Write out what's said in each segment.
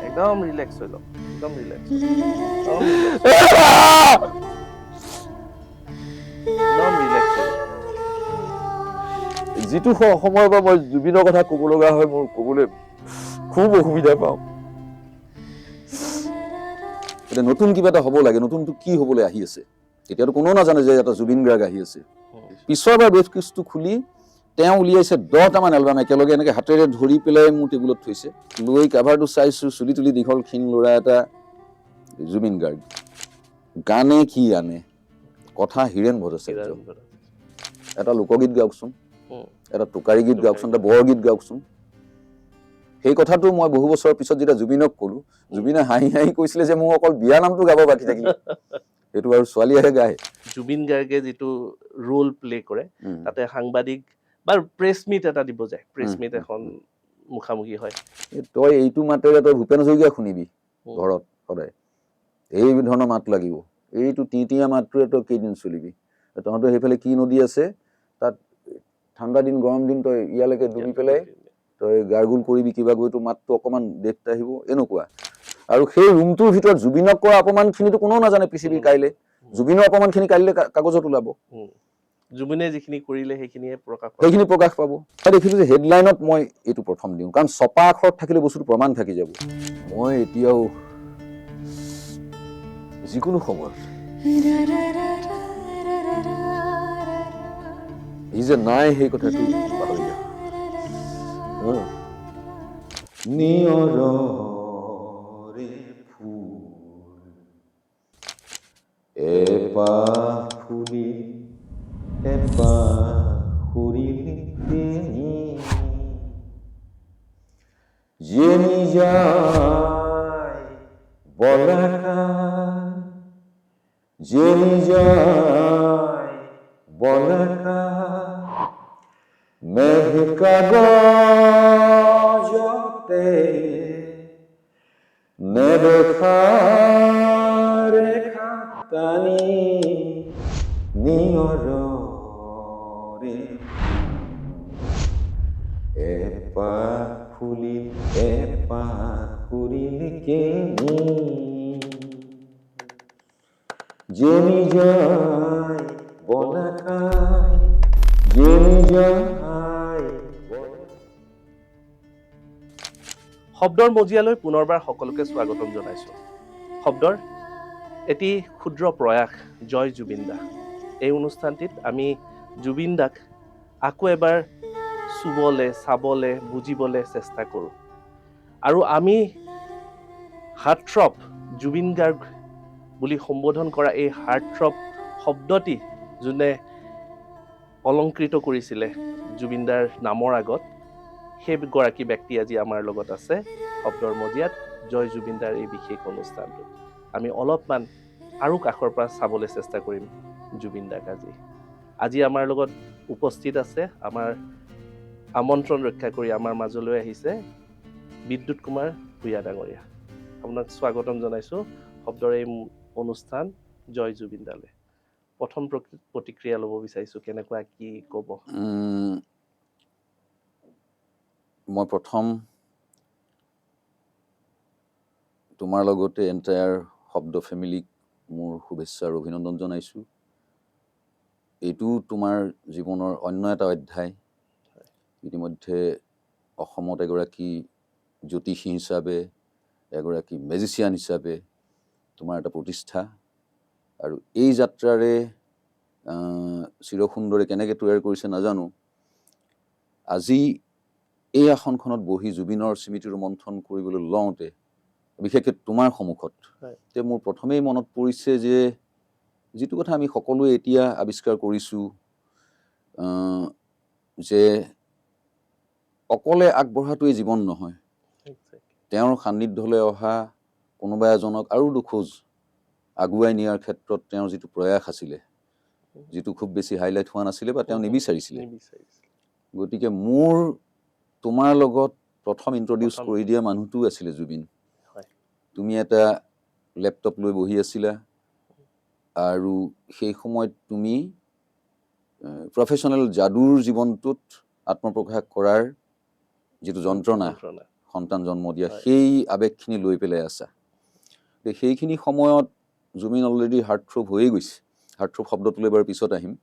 একদম ৰিল্যাক্স হইল, একদম ৰিল্যাক্স, একদম ৰিল্যাক্স হইল। যিটো সময়ৰ পৰা মই জুবিনৰ কথা ক'ব লগা হয়, মোৰ ক'বলৈ খুব অসুবিধা পাওঁ। এতিয়া নতুন কিবা এটা হ'ব লাগে, নতুনটো কি হ'বলৈ আহি আছে এতিয়াতো কোনো নাজানে যে এটা জুবিন গাৰ্গ আহি আছে। পিছৰবাৰ বেছ কেছটো খুলি তেওঁ উলিয়াইছে 10টামান এলবাম একেলগে এনেকৈ হাতেৰে ধৰি পেলাই মোৰ টেবুলত থৈছে। লৈ কাভাৰটো চাইছোঁ, চুলি তুলি দীঘল ক্ষীণ ল'ৰা এটা, জুবিন গাৰ্গ। গানে কি আনে, কথা হীৰেণ ভট্টাচাৰ্য। এটা লোকগীত গাওকচোন, এটা টোকাৰী গীত গাওকচোন, এটা বৰগীত গাওকচোন। সেই কথাটো মই বহু বছৰৰ পিছত যেতিয়া জুবিনক ক'লো, জুবিনে হাঁহি হাঁহি কৈছিলে যে মোৰ অকল বিয়া নামটো গাব বাকী থাকিলে, সেইটো আৰু ছোৱালীয়েহে গায়। জুবিন গাৰ্গে যিটো ৰোল প্লে কৰে, তাতে সাংবাদিক বা প্ৰেছ মিট এটা দিব যায়, প্ৰেছ মিট এখন মুখামুখি হয়। তই এইটো মাতেৰে তই ভূপেন হাজৰিকা শুনিবি ঘৰত সদায়, এই ধৰণৰ মাত লাগিব। এইটো টিয়া মাতটোৰে তই কেইদিন চলিবি। তহঁতৰ সেইফালে কি নদী আছে, তাত ঠাণ্ডা দিন গৰম দিন তই ইয়ালৈকে ডুবি পেলাই তই গাৰ্গুল কৰিবি কিবা কৰি, তোৰ মাতটো অকণমান ডেপ্থ আহিব, এনেকুৱা। আৰু সেই ৰুমটোৰ ভিতৰত জুবিনক কৰা অপমানখিনিতো কোনেও নাজানে পৃথিৱীৰ কাইলৈ। জুবিনৰ অপমানখিনি কাইলৈ কাগজত ওলাব, জুবিনে যিখিনি কৰিলে সেইখিনি প্ৰকাশ পাব। মই দেখিলোঁ যে হেডলাইনত মই এইটো প্ৰথম দিওঁ, কাৰণ ছপা আখৰত থাকিলে বস্তুটো প্ৰমাণ থাকি যাব। মই এতিয়াও যিকোনো সময়ত ই যে নাই সেই কথাটো পাহৰি যাওঁ। নিয়ৰৰে ফুল এপাহ ফুলি এপাহ সৰিলে যেনি যায় বলাকা, যেনি যায় বলাকা, মেঘ কাগজতে নেদেখা ৰেখা টানি নিয়ৰৰে এপাহ ফুলি এপাহ সৰিলে কেনি, যেনি যায় বলাকাই, যেনি যায়। শব্দৰ মজিয়ালৈ পুনৰবাৰ সকলোকে স্বাগতম জনাইছোঁ। শব্দৰ এটি ক্ষুদ্ৰ প্ৰয়াস, জয় জুবিন দা। এই অনুষ্ঠানটিত আমি জুবিন দাক আকৌ এবাৰ চুবলৈ, চাবলৈ, বুজিবলৈ চেষ্টা কৰোঁ। আৰু আমি হাৰ্টথ্ৰব জুবিন গাৰ্গ বুলি সম্বোধন কৰা এই হাৰ্টথ্ৰব শব্দটি যোনে অলংকৃত কৰিছিলে জুবিন দাৰ নামৰ আগত, সেইগৰাকী ব্যক্তি আজি আমাৰ লগত আছে শব্দৰ মজিয়াত, জয় জুবিন দাৰ এই বিশেষ অনুষ্ঠানটোত। আমি অলপমান আৰু কাষৰ পৰা চাবলৈ চেষ্টা কৰিম জুবিন দাক। আজি আমাৰ লগত উপস্থিত আছে, আমাৰ আমন্ত্ৰণ ৰক্ষা কৰি আমাৰ মাজলৈ আহিছে বিদ্যুৎ কুমাৰ ভূঞা ডাঙৰীয়া। আপোনাক স্বাগতম জনাইছোঁ শব্দৰ এই অনুষ্ঠান জয় জুবিন দালৈ। প্ৰথম প্ৰতিক্ৰিয়া ল'ব বিচাৰিছোঁ, কেনেকুৱা কি ক'ব? মই প্ৰথম তোমাৰ লগতে এণ্টায়াৰ শব্দ ফেমিলিক মোৰ শুভেচ্ছা আৰু অভিনন্দন জনাইছোঁ। এইটো তোমাৰ জীৱনৰ অন্য এটা অধ্যায়। ইতিমধ্যে অসমত এগৰাকী জ্যোতিষী হিচাপে, এগৰাকী মেজিচিয়ান হিচাপে তোমাৰ এটা প্ৰতিষ্ঠা, আৰু এই যাত্ৰাৰে চিৰসুন্দৰে কেনেকৈ তৈয়াৰ কৰিছে নাজানো। আজি এই আসনখনত বহি জুবিনৰ স্মৃতি ৰোমন্থন কৰিবলৈ লওঁতে, বিশেষকৈ তোমাৰ সন্মুখত, মোৰ প্ৰথমেই মনত পৰিছে যে যিটো কথা আমি সকলোৱে এতিয়া আৱিষ্কাৰ কৰিছোঁ, যে অকলে আগবঢ়াটোৱেই জীৱন নহয়। তেওঁৰ সান্নিধ্যলৈ অহা কোনোবা এজনক আৰু দুখোজ আগুৱাই নিয়াৰ ক্ষেত্ৰত তেওঁৰ যিটো প্ৰয়াস আছিলে, যিটো খুব বেছি হাইলাইট হোৱা নাছিলে বা তেওঁ নিবিচাৰিছিলে। গতিকে মোৰ তোমাৰ লগত প্ৰথম ইন্ট্ৰডিউচ কৰি দিয়া মানুহটো আছিলে জুবিন। তুমি এটা লেপটপ লৈ বহি আছিলা, আৰু সেই সময়ত তুমি প্ৰফেশ্যনেল যাদুৰ জীৱনটোত আত্মপ্ৰকাশ কৰাৰ যিটো যন্ত্ৰণা সন্তান জন্ম দিয়া সেই আৱেগখিনি লৈ পেলাই আছা সেইখিনি সময়ত জুবিন অলৰেডি হাৰ্টথ্ৰব হৈয়ে গৈছে হাৰ্টথ্ৰব শব্দটোলৈ বাৰু পিছত আহিম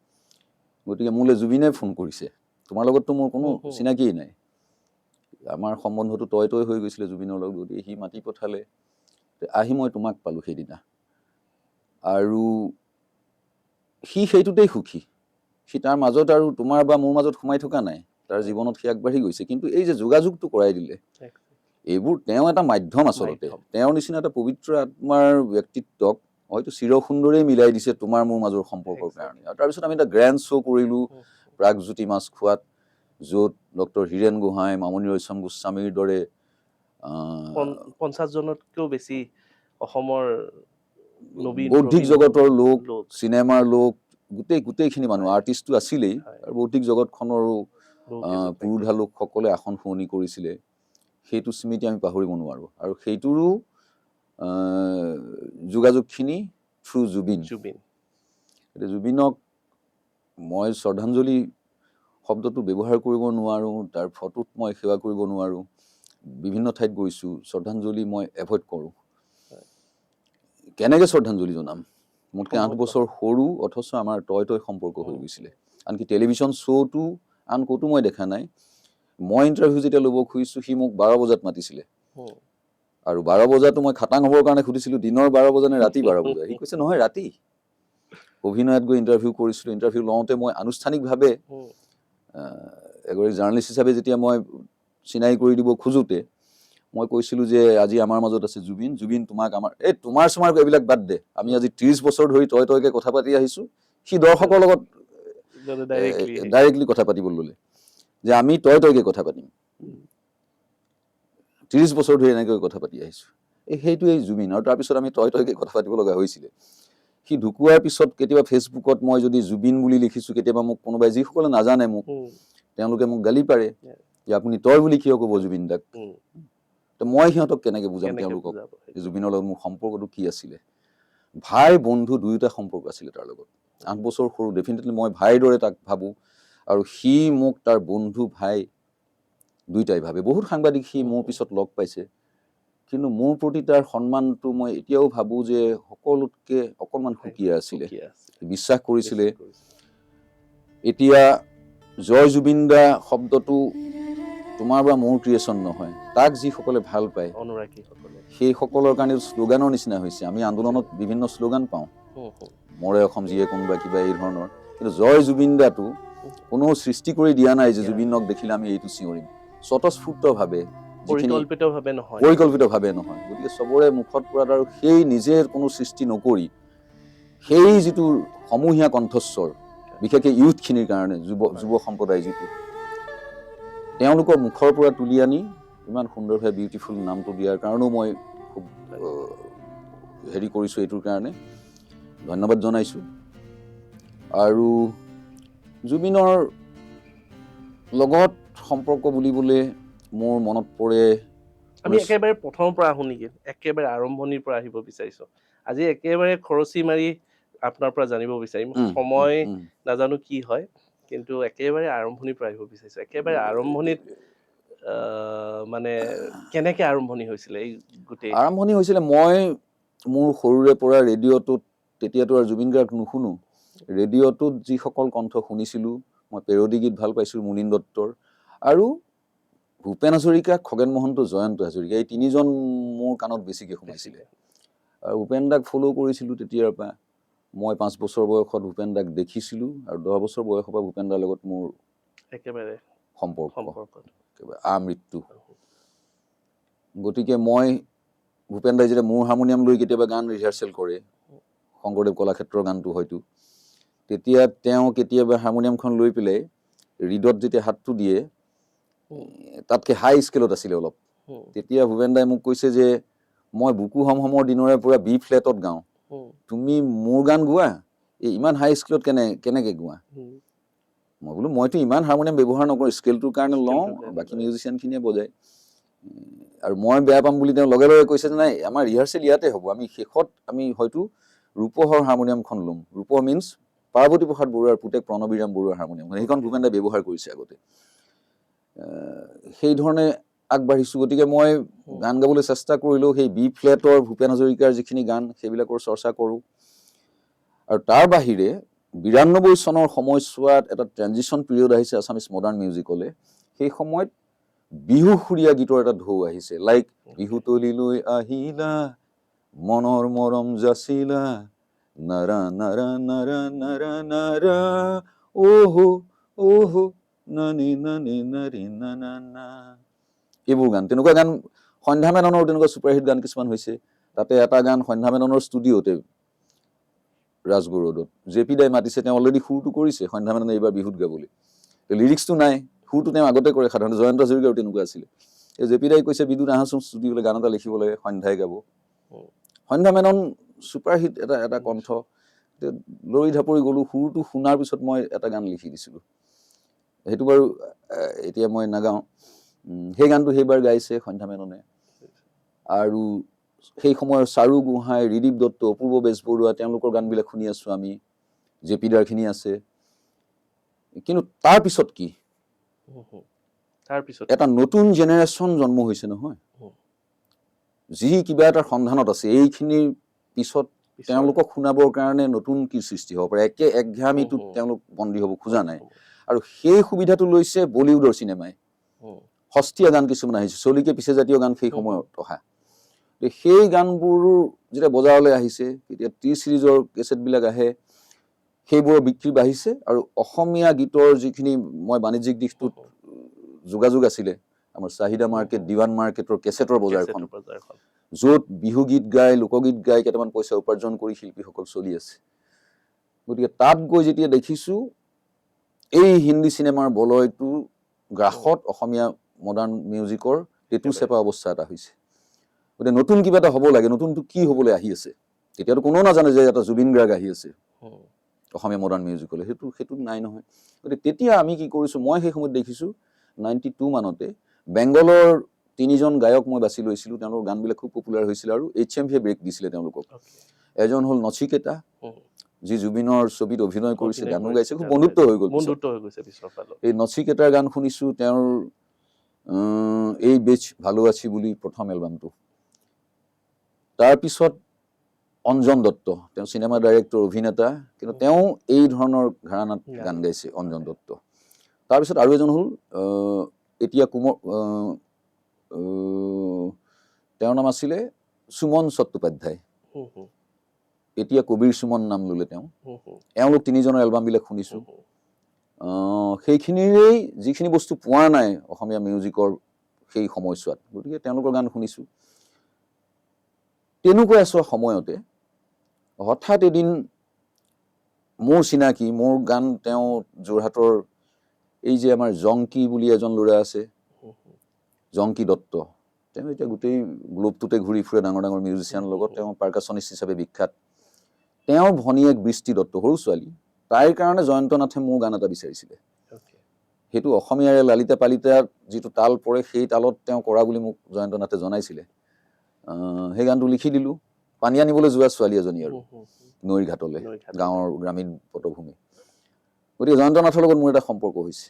গতিকে মোলৈ জুবিনে ফোন কৰিছে তোমাৰ লগততো মোৰ কোনো চিনাকিয়েই নাই আমাৰ সম্বন্ধটো তই হৈ গৈছিলে জুবিনৰ লগত গতিকে সি মাতি পঠালে আহি মই তোমাক পালোঁ সেইদিনা আৰু সি সেইটোতেই সুখী সি তাৰ মাজত আৰু তোমাৰ বা মোৰ মাজত সোমাই থকা নাই তাৰ জীৱনত সি আগবাঢ়ি গৈছে কিন্তু এই যে যোগাযোগটো কৰাই দিলে এইবোৰ তেওঁ এটা মাধ্যম আচলতে তেওঁৰ নিচিনা এটা পবিত্ৰ আত্মাৰ ব্যক্তিত্বক হয়তো চিৰসুন্দৰেই মিলাই দিছে তোমাৰ মোৰ মাজৰ সম্পৰ্কৰ কাৰণে আৰু তাৰপিছত আমি এটা গ্ৰেণ্ড শ্ব' কৰিলোঁ প্ৰাগজ্যোতি মাছখোৱাত য'ত ডক্টৰ হীৰেণ গোহাঁই মামণি ৰয়ছম গোস্বামীৰ দৰে 50 জনতকৈও বেছি অসমৰ বৌদ্ধিক জগতৰ লোক চিনেমাৰ লোক গোটেইখিনি মানুহ আৰ্টিষ্টটো আছিলেই আৰু বৌদ্ধিক জগতখনৰো পুৰুধা লোকসকলে আসন শুৱনি কৰিছিলে সেইটো স্মৃতি আমি পাহৰিব নোৱাৰোঁ আৰু সেইটোৰো যোগাযোগখিনি থ্ৰু জুবিন এতিয়া জুবিনক মই শ্ৰদ্ধাঞ্জলি শব্দটো ব্যৱহাৰ কৰিব নোৱাৰোঁ তাৰ ফটোত মই সেৱা কৰিব নোৱাৰোঁ বিভিন্ন ঠাইত গৈছোঁ শ্ৰদ্ধাঞ্জলি মই এভইড কৰোঁ কেনেকৈ শ্ৰদ্ধাঞ্জলি জনাম মোতকৈ 8 বছৰ সৰু অথচ আমাৰ তই সম্পৰ্ক হৈ গৈছিলে আনকি টেলিভিশ্যন শ্ব'টো আন ক'তো মই দেখা নাই মই ইণ্টাৰভিউ যেতিয়া ল'ব খুজিছোঁ সি মোক 12 বজাত মাতিছিলে আৰু 12 বজাতো মই খাটাং হ'বৰ কাৰণে সুধিছিলোঁ দিনৰ 12 বজা নে ৰাতি 12 বজা সি কৈছে নহয় ৰাতি অভিনয়ত গৈ ইণ্টাৰভিউ কৰিছিলোঁ ইণ্টাৰভিউ লওঁতে মই আনুষ্ঠানিকভাৱে এগৰাকী জাৰ্ণালিষ্ট হিচাপে যেতিয়া মই চিনাকি কৰি দিব খোজোতে মই কৈছিলোঁ যে আজি আমাৰ মাজত আছে জুবিন তোমাক আমাৰ তোমাৰ চমাৰ এইবিলাক বাদ দে আমি আজি 30 বছৰ ধৰি তইকে কথা পাতি আহিছোঁ সি দৰ্শকৰ লগত ডাইৰেক্টলি কথা পাতিবলৈ ল'লে যে আমি তইকে কথা পাতিম 30 বছৰ ধৰি এনেকৈ কথা পাতি আহিছোঁ সেইটোৱেই জুবিন আৰু তাৰপিছত আমি তইকে কথা পাতিব লগা হৈছিলে সি ঢুকুৱাৰ পিছত কেতিয়াবা ফেচবুকত মই যদি জুবিন বুলি লিখিছোঁ কেতিয়াবা মোক কোনোবাই যিসকলে নাজানে মোক তেওঁলোকে মোক গালি পাৰে যে আপুনি তই বুলি কিয় ক'ব জুবিন দাক তো মই সিহঁতক কেনেকৈ বুজাম তেওঁলোকক জুবিনৰ লগত মোৰ সম্পৰ্কটো কি আছিলে ভাই বন্ধু দুয়োটা সম্পৰ্ক আছিলে তাৰ লগত 8 বছৰ সৰু ডেফিনেটলি মই ভাইৰ দৰে তাক ভাবোঁ আৰু সি মোক তাৰ বন্ধু ভাই দুইটাই ভাবে বহুত সাংবাদিক সি মোৰ পিছত লগ পাইছে কিন্তু মোৰ প্ৰতি তাৰ সন্মানটো মই এতিয়াও ভাবোঁ যে সকলোতকৈ অকণমান সুকীয়া আছিলে বিশ্বাস কৰিছিলে এতিয়া জয় জুবিন দা শব্দটো তোমাৰ বা মোৰ ক্ৰিয়েশ্যন নহয় তাক যিসকলে ভাল পায় অনুৰাগীসকলে সেইসকলৰ কাৰণে শ্লোগানৰ নিচিনা হৈছে আমি আন্দোলনত বিভিন্ন শ্লোগান পাওঁ মৰে অসম যিয়ে কোনোবা কিবা এই ধৰণৰ কিন্তু জয় জুবিন দাটো কোনো সৃষ্টি কৰি দিয়া নাই যে জুবিনক দেখিলে আমি এইটো চিঞৰিম স্বতঃস্ফূৰ্তভাৱে পৰিকল্পিতভাৱে নহয় গতিকে চবৰে মুখত পৰাত আৰু সেই নিজে কোনো সৃষ্টি নকৰি সেই যিটো সমূহীয়া কণ্ঠস্বৰ বিশেষকৈ ইউথখিনিৰ কাৰণে যুৱ সম্প্ৰদায় যিটো তেওঁলোকৰ মুখৰ পৰা তুলি আনি ইমান সুন্দৰভাৱে বিউটিফুল নামটো দিয়াৰ কাৰণেও মই খুব হেৰি কৰিছোঁ এইটোৰ কাৰণে ধন্যবাদ জনাইছোঁ আৰু জুবিনৰ লগত সম্পৰ্ক বুলিবলৈ মোৰ মনত পৰে আমি একেবাৰে প্ৰথমৰ পৰা আহোঁ নেকি একেবাৰে আৰম্ভণিৰ পৰা আহিব বিচাৰিছোঁ আজি একেবাৰে খৰচি মাৰি আপোনাৰ পৰা জানিব বিচাৰিম সময় নাজানো কি হয় কিন্তু একেবাৰে আৰম্ভণিৰ পৰা আহিব বিচাৰিছোঁ একেবাৰে আৰম্ভণিত মানে কেনেকৈ আৰম্ভণি হৈছিলে এই গোটেই আৰম্ভণি হৈছিলে মই মোৰ সৰুৰে পৰা ৰেডিঅ'টোত তেতিয়াতো আৰু জুবিন গাৰ্গ নুশুনো ৰেডিঅ'টোত যিসকল কণ্ঠ শুনিছিলোঁ মই পেৰডি গীত ভাল পাইছিলোঁ মুনীন দত্তৰ আৰু ভূপেন হাজৰিকা খগেন মহন্ত জয়ন্ত হাজৰিকা এই তিনিজন মোৰ কাণত বেছিকৈ সোমাইছিলে আৰু ভূপেন দাক ফ'ল' কৰিছিলোঁ তেতিয়াৰ পৰা মই 5 বছৰ বয়সত ভূপেন দাক দেখিছিলোঁ আৰু 10 বছৰ বয়সৰ পৰা ভূপেন দাৰ লগত মোৰ একেবাৰে সম্পৰ্ক একেবাৰে আমৃত্যু গতিকে মই ভূপেন দাই যেতিয়া মোৰ হাৰমনিয়াম লৈ কেতিয়াবা গান ৰিহাৰ্চেল কৰে শংকৰদেৱ কলাক্ষেত্ৰৰ গানটো হয়তো তেতিয়া তেওঁ কেতিয়াবা হাৰমনিয়ামখন লৈ পেলাই ৰিডত যেতিয়া হাতটো দিয়ে তাতকৈ হাই স্কেলত আছিলে অলপ তেতিয়া ভূপেন দাই মোক কৈছে যে মই বুকু হমৰ দিনৰে পৰা বি ফ্লেটত গাওঁ তুমি মোৰ গান গোৱা এই ইমান হাই স্কেলত কেনেকৈ গোৱা মই বোলো মইতো ইমান হাৰমনিয়াম ব্যৱহাৰ নকৰোঁ স্কেলটোৰ কাৰণে লওঁ বাকী মিউজিচিয়ানখিনিয়ে বজায় আৰু মই বেয়া পাম বুলি তেওঁ লগে লগে কৈছে যে নাই আমাৰ ৰিহাৰ্চেল ইয়াতে হ'ব আমি শেষত আমি হয়তো ৰূপহৰ হাৰমনিয়ামখন ল'ম ৰূপহ মিনছ পাৰ্বতী প্ৰসাদ বৰুৱাৰ পুতেক প্ৰণৱীৰাম বৰুৱাৰ হাৰমনিয়াম সেইখন ভূপেন দাই ব্যৱহাৰ কৰিছে আগতে সেই ধৰণে আগবাঢ়িছোঁ। গতিকে মই গান গাবলৈ চেষ্টা কৰিলেও সেই বি ফ্লেটৰ ভূপেন হাজৰিকাৰ যিখিনি গান সেইবিলাকৰ চৰ্চা কৰোঁ। আৰু তাৰ বাহিৰে ৯২ চনৰ সময়ছোৱাত এটা ট্ৰেনজিশ্যন পিৰিয়ড আহিছে আছামিজ মডাৰ্ণ মিউজিকলৈ। সেই সময়ত বিহু সুৰীয়া গীতৰ এটা ঢৌ আহিছে, লাইক বিহু তলিলৈ আহিলা মনৰ মৰম যাচিলা নাৰা নাৰা নাৰা নাৰা নাৰা অহো অহো নানি নানি নাৰী নানা না, এইবোৰ গান, তেনেকুৱা গান সন্ধ্যা মেননৰ তেনেকুৱা ছুপাৰহিট গান কিছুমান হৈছে। তাতে এটা গান সন্ধ্যা মেননৰ ষ্টুডিঅ'তে ৰাজগড়ত জে পি দাই মাতিছে, তেওঁ অলৰেডি সুৰটো কৰিছে সন্ধ্যা মেননে এইবাৰ বিহুত গাবলৈ, লিৰিক্সটো নাই, সুৰটো তেওঁ আগতে কৰে সাধাৰণতে, জয়ন্ত হাজৰিকাৰো তেনেকুৱা আছিলে। এই জে পি দাই কৈছে বিদুত আহাচোন ষ্টুডিঅ'লৈ গান এটা লিখিব লাগে, সন্ধ্যাই গাব। সন্ধ্যা মেনন ছুপাৰহিট এটা কণ্ঠ, লৰি ঢাপৰি গ'লো। সুৰটো শুনাৰ পিছত মই এটা গান লিখি দিছিলোঁ, সেইটো বাৰু এতিয়া মই নাগাওঁ। সেই গানটো সেইবাৰ গাইছে সন্ধ্যা মেননে। আৰু সেই সময়ৰ চাৰু গোহাঁই, ৰিদীপ দত্ত, অপূৰ্ব বেজবৰুৱা, তেওঁলোকৰ গানবিলাক শুনি আছোঁ আমি, জে পি দাৰখিনি আছে। কিন্তু তাৰ পিছত কি, এটা নতুন জেনেৰেশ্যন জন্ম হৈছে নহয়, যি কিবা এটাৰ সন্ধানত আছে। এইখিনিৰ পিছত তেওঁলোকক শুনাবৰ কাৰণে নতুন কি সৃষ্টি হ'ব পাৰে, একঘেয়ামিটোত তেওঁলোক বন্দী হ'ব খোজা নাই। আৰু সেই সুবিধাটো লৈছে বলিউডৰ চিনেমাই। সস্তীয়া গান কিছুমান আহিছে, চলিকে পিছে জাতীয় গান সেই সময়ত অহা। সেই গানবোৰ যেতিয়া বজাৰলৈ আহিছে, তেতিয়া টি চিৰিজৰ কেছেটবিলাক আহে, সেইবোৰৰ বিক্ৰী বাঢ়িছে। আৰু অসমীয়া গীতৰ যিখিনি মই বাণিজ্যিক দিশটোত যোগাযোগ আছিলে, আমাৰ চাহিদা মাৰ্কেট, দিৱান মাৰ্কেটৰ কেছেটৰ বজাৰখন, য'ত বিহুগীত গাই, লোকগীত গাই কেইটামান পইচা উপাৰ্জন কৰি শিল্পীসকল চলি আছে। গতিকে তাত গৈ যেতিয়া দেখিছোঁ এই হিন্দী চিনেমাৰ বলয়টো গ্ৰাসত অসমীয়া মডাৰ্ণ মিউজিকৰ টেটু চেপা অৱস্থা এটা হৈছে। গতিকে নতুন কিবা এটা হ'ব লাগে, নতুনটো কি হ'বলৈ আহি আছে, এতিয়াতো কোনেও নাজানে যে এটা জুবিন গাৰ্গ আহি আছে অসমীয়া মডাৰ্ণ মিউজিকলৈ, সেইটো নাই নহয়। গতিকে তেতিয়া আমি কি কৰিছোঁ, মই সেই সময়ত দেখিছোঁ 92 মানতে বেংগলৰ 3জন গায়ক মই বাছি লৈছিলোঁ, তেওঁলোকৰ গানবিলাক খুব পপুলাৰ হৈছিলে আৰু HMV ব্ৰেক দিছিলে তেওঁলোকক। এজন হ'ল নচিকেতা, যি জুবিনৰ ছবিত অভিনয় কৰিছে, গানো গাইছে, খুব বন্ধুত্ব হৈ গ'ল। এই নচিকেতাৰ গান শুনিছোঁ, তেওঁৰ এই বেচ ভালো আছি বুলি প্ৰথম এলবামটো। তাৰপিছত অঞ্জন দত্ত, তেওঁ চিনেমা ডাইৰেক্টৰ, অভিনেতা, কিন্তু তেওঁ এই ধৰণৰ ঘৰানাত গান গাইছে, অঞ্জন দত্ত। তাৰপিছত আৰু এজন হ'ল এতিয়া তেওঁৰ নাম আছিলে সুমন চট্টোপাধ্যায়, এতিয়া কবিৰ সুমন নাম ল'লে তেওঁ। এওঁলোক 3জনৰ এলবামবিলাক শুনিছোঁ। সেইখিনিৰেই যিখিনি বস্তু পোৱা নাই অসমীয়া মিউজিকৰ সেই সময়ছোৱাত, গতিকে তেওঁলোকৰ গান শুনিছোঁ। তেনেকুৱা এছোৱা সময়তে হঠাৎ এদিন মোৰ চিনাকি, মোৰ গান তেওঁ যোৰহাটৰ এই যে আমাৰ জংকী বুলি এজন ল'ৰা আছে, জংকী দত্ত, তেওঁ এতিয়া গোটেই গ্লোবটোতে ঘূৰি ফুৰে ডাঙৰ ডাঙৰ মিউজিচিয়ানৰ লগত, তেওঁ পাৰ্কাছনিষ্ট হিচাপে বিখ্যাত। তেওঁৰ ভনীয়েক বৃষ্টি দত্ত, সৰু ছোৱালী, তাইৰ কাৰণে জয়ন্ত নাথে মোৰ গান এটা বিচাৰিছিলে। সেইটো অসমীয়াৰে লালিতা পালিতা যিটো তাল পৰে, সেই তালত তেওঁ কৰা বুলি মোক জয়ন্ত নাথে জনাইছিলে। সেই গানটো লিখি দিলোঁ। পানী আনিবলৈ যোৱা ছোৱালী এজনী আৰু নৈৰ ঘাটলৈ, গাঁৱৰ গ্ৰামীণ পটভূমি। গতিকে জয়ন্ত নাথৰ লগত মোৰ এটা সম্পৰ্ক হৈছে।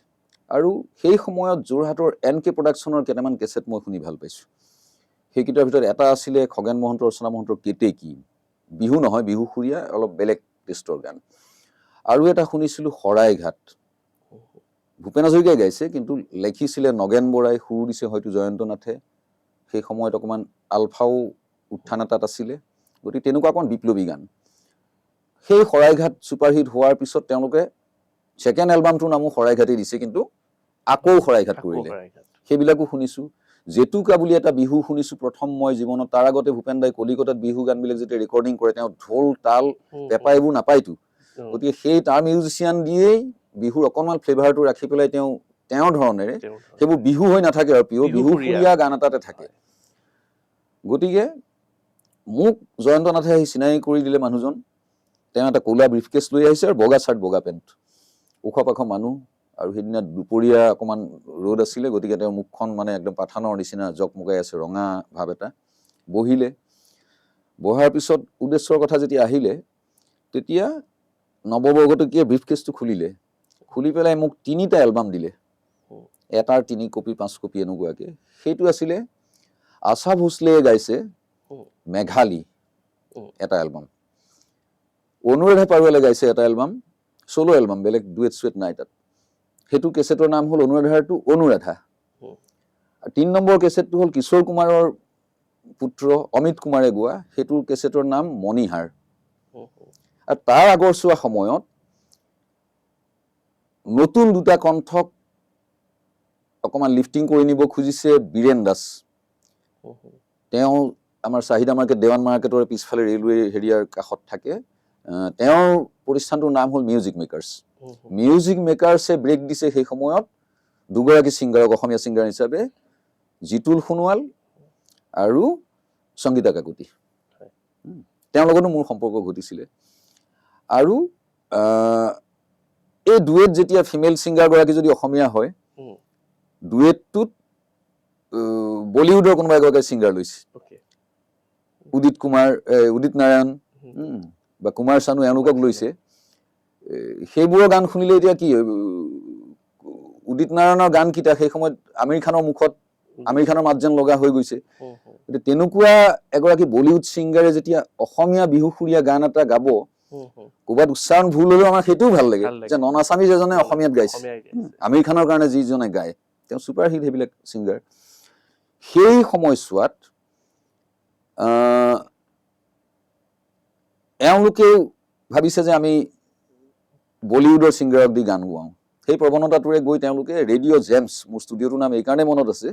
আৰু সেই সময়ত যোৰহাটৰ NK প্ৰডাকশ্যনৰ কেইটামান কেছেট মই শুনি ভাল পাইছোঁ। সেইকেইটাৰ ভিতৰত এটা আছিলে খগেন মহন্ত, ৰচনা মহন্তৰ কেতেকী, বিহু নহয়, বিহু সুৰীয়া, অলপ বেলেগ টেষ্টৰ গান। আৰু এটা শুনিছিলোঁ শৰাইঘাট, ভূপেন হাজৰিকাই গাইছে, কিন্তু লিখিছিলে নগেন বৰাই, সুৰ দিছে হয়তো জয়ন্ত নাথে। সেই সময়ত অকণমান আলফাও উত্থান এটাত আছিলে, গতিকে তেনেকুৱা অকণমান বিপ্লৱী গান। সেই শৰাইঘাট ছুপাৰহিট হোৱাৰ পিছত তেওঁলোকে ছেকেণ্ড এলবামটোৰ নামো শৰাইঘাটেই দিছে, কিন্তু আকৌ শৰাইঘাট কৰিলে। সেইবিলাকো শুনিছোঁ। জেতুকা বুলি এটা বিহু শুনিছোঁ প্ৰথম মই জীৱনত। তাৰ আগতে ভূপেন দাই কলিকতাত বিহু গানবিলাক যেতিয়া ৰেকৰ্ডিং কৰে, তেওঁ ঢোল, তাল, পেঁপা এইবোৰ নাপায়তো, গতিকে সেই তাৰ মিউজিচিয়ান দিয়েই বিহুৰ অকণমান ফ্লেভাৰটো ৰাখি পেলাই তেওঁৰ ধৰণেৰে সেইবোৰ বিহু হৈ নাথাকে আৰু পিয়ৰ বিহু সুৰীয়া গান এটাতে থাকে। গতিকে মোক জয়ন্ত নাথে আহি চিনাকি কৰি দিলে মানুহজন। তেওঁ এটা ক'লা ব্ৰিফকেছ লৈ আহিছে আৰু বগা চাৰ্ট, বগা পেণ্ট, ওখ পাখ মানুহ। আৰু সেইদিনা দুপৰীয়া অকণমান ৰ'দ আছিলে, গতিকে তেওঁৰ মুখখন মানে একদম পাঠানৰ নিচিনা জকমকাই আছে, ৰঙা ভাৱ এটা। বহিলে, বহাৰ পিছত উদ্দেশ্যৰ কথা যেতিয়া আহিলে, তেতিয়া নৱবৰ্গটকীয়া ব্ৰিফকেছটো খুলিলে, খুলি পেলাই মোক 3টা এলবাম দিলে। এটাৰ 3 কপি 5 কপি এনেকুৱাকে সেইটো আছিলে আশা ভোসলেয়ে গাইছে মেঘালী এটা এলবাম অনুৰাধা পাৰুৱালে গাইছে এটা এলবাম সোলো এলবাম বেলেগ ডুৱেট সুৱেট নাই তাত সেইটো কেছেটৰ নাম হ'ল অনুৰাধাৰ টু অনুৰাধা 3 নম্বৰ কেছেটটো হ'ল কিশোৰ কুমাৰৰ পুত্ৰ অমিত কুমাৰে গোৱা সেইটো কেছেটৰ নাম মণিহাৰ আৰু তাৰ আগৰ চোৱা সময়ত নতুন দুটা কণ্ঠক অকমান লিফটিং কৰি নিব খুজিছে বীৰেন দাস তেওঁ আমাৰ চাহিদা মাৰ্কেট দেৱান মাৰ্কেটৰ পিছফালে ৰেলৱে হেৰিয়াৰ কাষত থাকে তেওঁৰ প্ৰতিষ্ঠানটোৰ নাম হ'ল মিউজিক মেকাৰ্ছে ব্ৰেক দিছে সেই সময়ত দুগৰাকী ছিংগাৰক অসমীয়া ছিংগাৰ হিচাপে জিতুল সোণোৱাল আৰু সংগীতা কাকতি তেওঁৰ লগতো মোৰ সম্পৰ্ক ঘটিছিলে আৰু এই ডুৱেট যেতিয়া ফিমেল ছিংগাৰ গৰাকী যদি অসমীয়া হয় ডুৱেটটোত বলিউডৰ কোনোবা এগৰাকী ছিংগাৰ লৈছে উদিত নাৰায়ণ বা কুমাৰ চানু এওঁলোকক লৈছে সেইবোৰৰ গান শুনিলে এতিয়া কি উদিত নাৰায়ণৰ গানকেইটা সেই সময়ত আমিৰ খানৰ মুখত আমিৰ খানৰ মাত যেন লগা হৈ গৈছে তেনেকুৱা এগৰাকী বলিউড ছিংগাৰে যেতিয়া অসমীয়া বিহুসুৰীয়া গান এটা গাব ক'ৰবাত উচ্চাৰণ ভুল হ'লেও আমাৰ সেইটোও ভাল লাগে যে নন আছামিজ এজনে অসমীয়াত গাইছে আমিৰ খানৰ কাৰণে যিজনে গায় তেওঁ ছুপাৰ হিট সেইবিলাক ছিংগাৰ সেই সময়ছোৱাত এওঁলোকেও ভাবিছে যে আমি বলিউডৰ ছিংগাৰক দি গান গোৱাওঁ সেই প্ৰৱণতাটোৰে গৈ তেওঁলোকে ৰেডিঅ' জেমছ মোৰ ষ্টুডিঅ'টোৰ নাম এইকাৰণে মনত আছে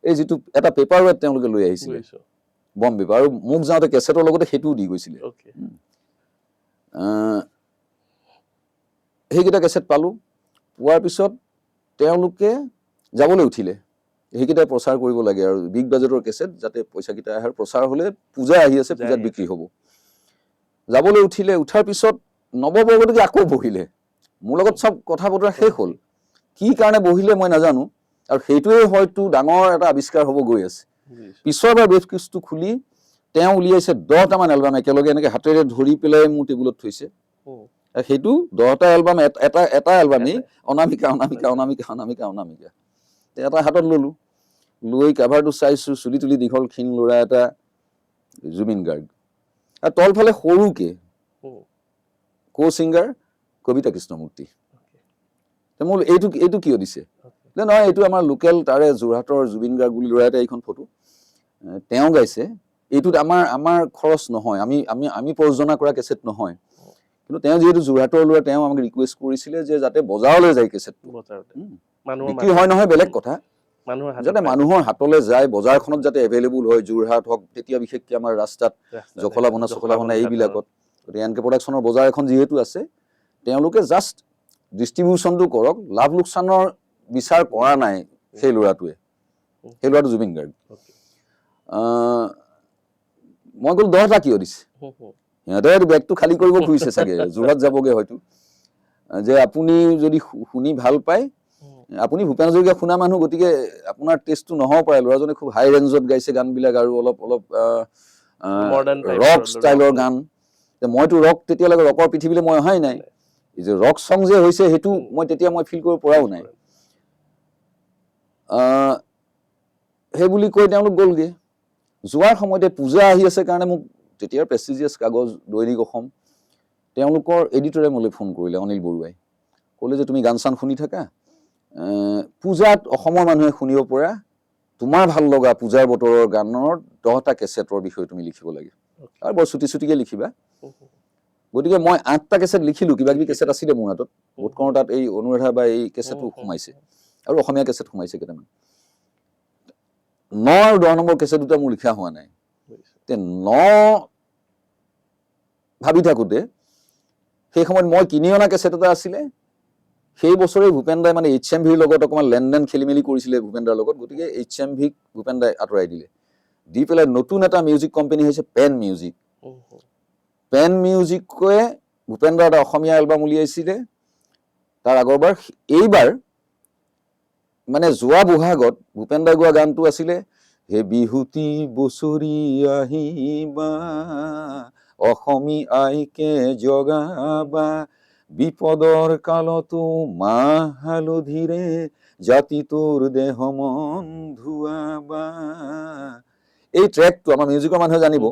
এই যিটো এটা পেপাৰ ৱেট তেওঁলোকে লৈ আহিছিলে বম্বে আৰু মোক যাওঁতে কেছেটৰ লগতে সেইটোও দি গৈছিলে সেইকেইটা কেছেট পালোঁ পোৱাৰ পিছত তেওঁলোকে যাবলৈ উঠিলে সেইকেইটা প্ৰচাৰ কৰিব লাগে আৰু বিগ বাজেটৰ কেছেট যাতে পইচাকেইটা আহে প্ৰচাৰ হ'লে পূজা আহি আছে পূজাত বিক্ৰী হ'ব যাবলৈ উঠিলে উঠাৰ পিছত নৱবৰ্গটোকে আকৌ বহিলে মোৰ লগত চব কথা বতৰা শেষ হ'ল কি কাৰণে বহিলে মই নাজানো আৰু সেইটোৱে হয়তো ডাঙৰ এটা আৱিষ্কাৰ হ'ব গৈ আছে পিছৰবাৰ ব্ৰেফ কেছটো খুলি তেওঁ উলিয়াইছে 10টামান এলবাম একেলগে এনেকৈ হাতেৰে ধৰি পেলাই মোৰ টেবুলত থৈছে সেইটো 10টা এলবাম এটা এলবামেই অনামিকা অনামিকা অনামিকা অনামিকা অনামিকা এটা হাতত ল'লোঁ লৈ কাভাৰটো চাইছোঁ চুলি তুলি দীঘল ক্ষীণ ল'ৰা এটা জুবিন গাৰ্গ আৰু তলফালে সৰুকে ছিংগাৰ কবিতা কৃষ্ণমূৰ্তি মোৰ এইটো কিয় দিছে নহয় এইটো আমাৰ লোকেল তাৰে যোৰহাটৰ জুবিন গাৰ্গ বুলি ল'ৰা এটা এইখন ফটো তেওঁ গাইছে এইটোত আমাৰ খৰচ নহয় আমি প্ৰযোজনা কৰা কেছেট নহয় কিন্তু তেওঁ যিহেতু যোৰহাটৰ ল'ৰা তেওঁ আমাক ৰিকুৱেষ্ট কৰিছিলে যে যাতে বজাৰলৈ যায় কেছেটটো বিক্ৰী হয় নহয় বেলেগ কথা যাতে মানুহৰ হাতলৈ যায় বজাৰখনত যাতে এভেইলেবল হয় যোৰহাট হওক তেতিয়া বিশেষকৈ আমাৰ ৰাস্তাত জখলা বনা এইবিলাকত গতিকে এন কে প্ৰডাকশ্যনৰ বজাৰ এখন যিহেতু আছে তেওঁলোকে জাষ্ট ডিষ্ট্ৰিবিউশ্যনটো কৰক লাভ লোকচানৰ বিচাৰ কৰা নাই সেই ল'ৰাটো জুবিন গাৰ্গ মই ক'লো 10টা কিয় দিছে সিহঁতে বেগটো খালী কৰিব খুজিছে চাগে যোৰহাট যাবগৈ হয়তো যে আপুনি যদি শুনি ভাল পায় আপুনি ভূপেন হাজৰিকা শুনা মানুহ গতিকে আপোনাৰ টেষ্টটো নহ'ব পাৰে ল'ৰাজনে খুব হাই ৰেঞ্জত গাইছে গানবিলাক আৰু অলপ ৰক ষ্টাইলৰ গান মইতো ৰক তেতিয়ালৈকে ৰকৰ পৃথিৱীলৈ মই অহাই নাই এই যে ৰক চং যে হৈছে সেইটো মই ফিল কৰিব পৰাও নাই সেই বুলি কৈ তেওঁলোক গ'লগৈ যোৱাৰ সময়তে পূজা আহি আছে কাৰণে মোক তেতিয়াৰ প্ৰেষ্টিজিয়াছ কাগজ দৈনিক অসম তেওঁলোকৰ এডিটৰে মোলৈ ফোন কৰিলে অনিল বৰুৱাই ক'লে যে তুমি গান চান শুনি থাকা পূজাত অসমৰ মানুহে শুনিব পৰা তোমাৰ ভাল লগা পূজাৰ বতৰৰ গানৰ 10টা কেছেটৰ বিষয়ে তুমি লিখিব লাগে আৰু বৰ চুটিকে লিখিবা গতিকে মই 8টা কেছেট লিখিলোঁ কিবা কিবি কেছেট আছিলে মোৰ হাতত বোধকৰো তাত এই অনুৰাধা বা এই কেছেটো সোমাইছে আৰু অসমীয়া কেছেট সোমাইছে কেইটামান 9 আৰু 10 নম্বৰ কেছেট দুটা মোৰ লিখা হোৱা নাই 9 ভাবি থাকোঁতে সেই সময়ত মই কিনি অনা কেছেট এটা আছিলে সেই বছৰে ভূপেন দাই মানে HMVৰ লগত অকণমান লেনদেন খেলি মেলি কৰিছিলে ভূপেন দাৰ লগত গতিকে HMVক ভূপেন দাই আঁতৰাই দিলে দি পেলাই নতুন এটা মিউজিক কোম্পানী হৈছে পেন মিউজিকে ভূপেন দাৰ এটা অসমীয়া এলবাম উলিয়াইছিলে তাৰ আগৰবাৰ এইবাৰ মানে যোৱা বহাগত ভূপেন দাই গোৱা গানটো আছিলে হে বিহুতি বছৰি আহিবা অসমী আইকে জগাবা বিপদৰ কালতো মাহ হালধিৰে জাতি তোৰ দেহ মন ধুৱাবা। এই ট্ৰেকটো আমাৰ মিউজিকৰ মানুহে জানিব।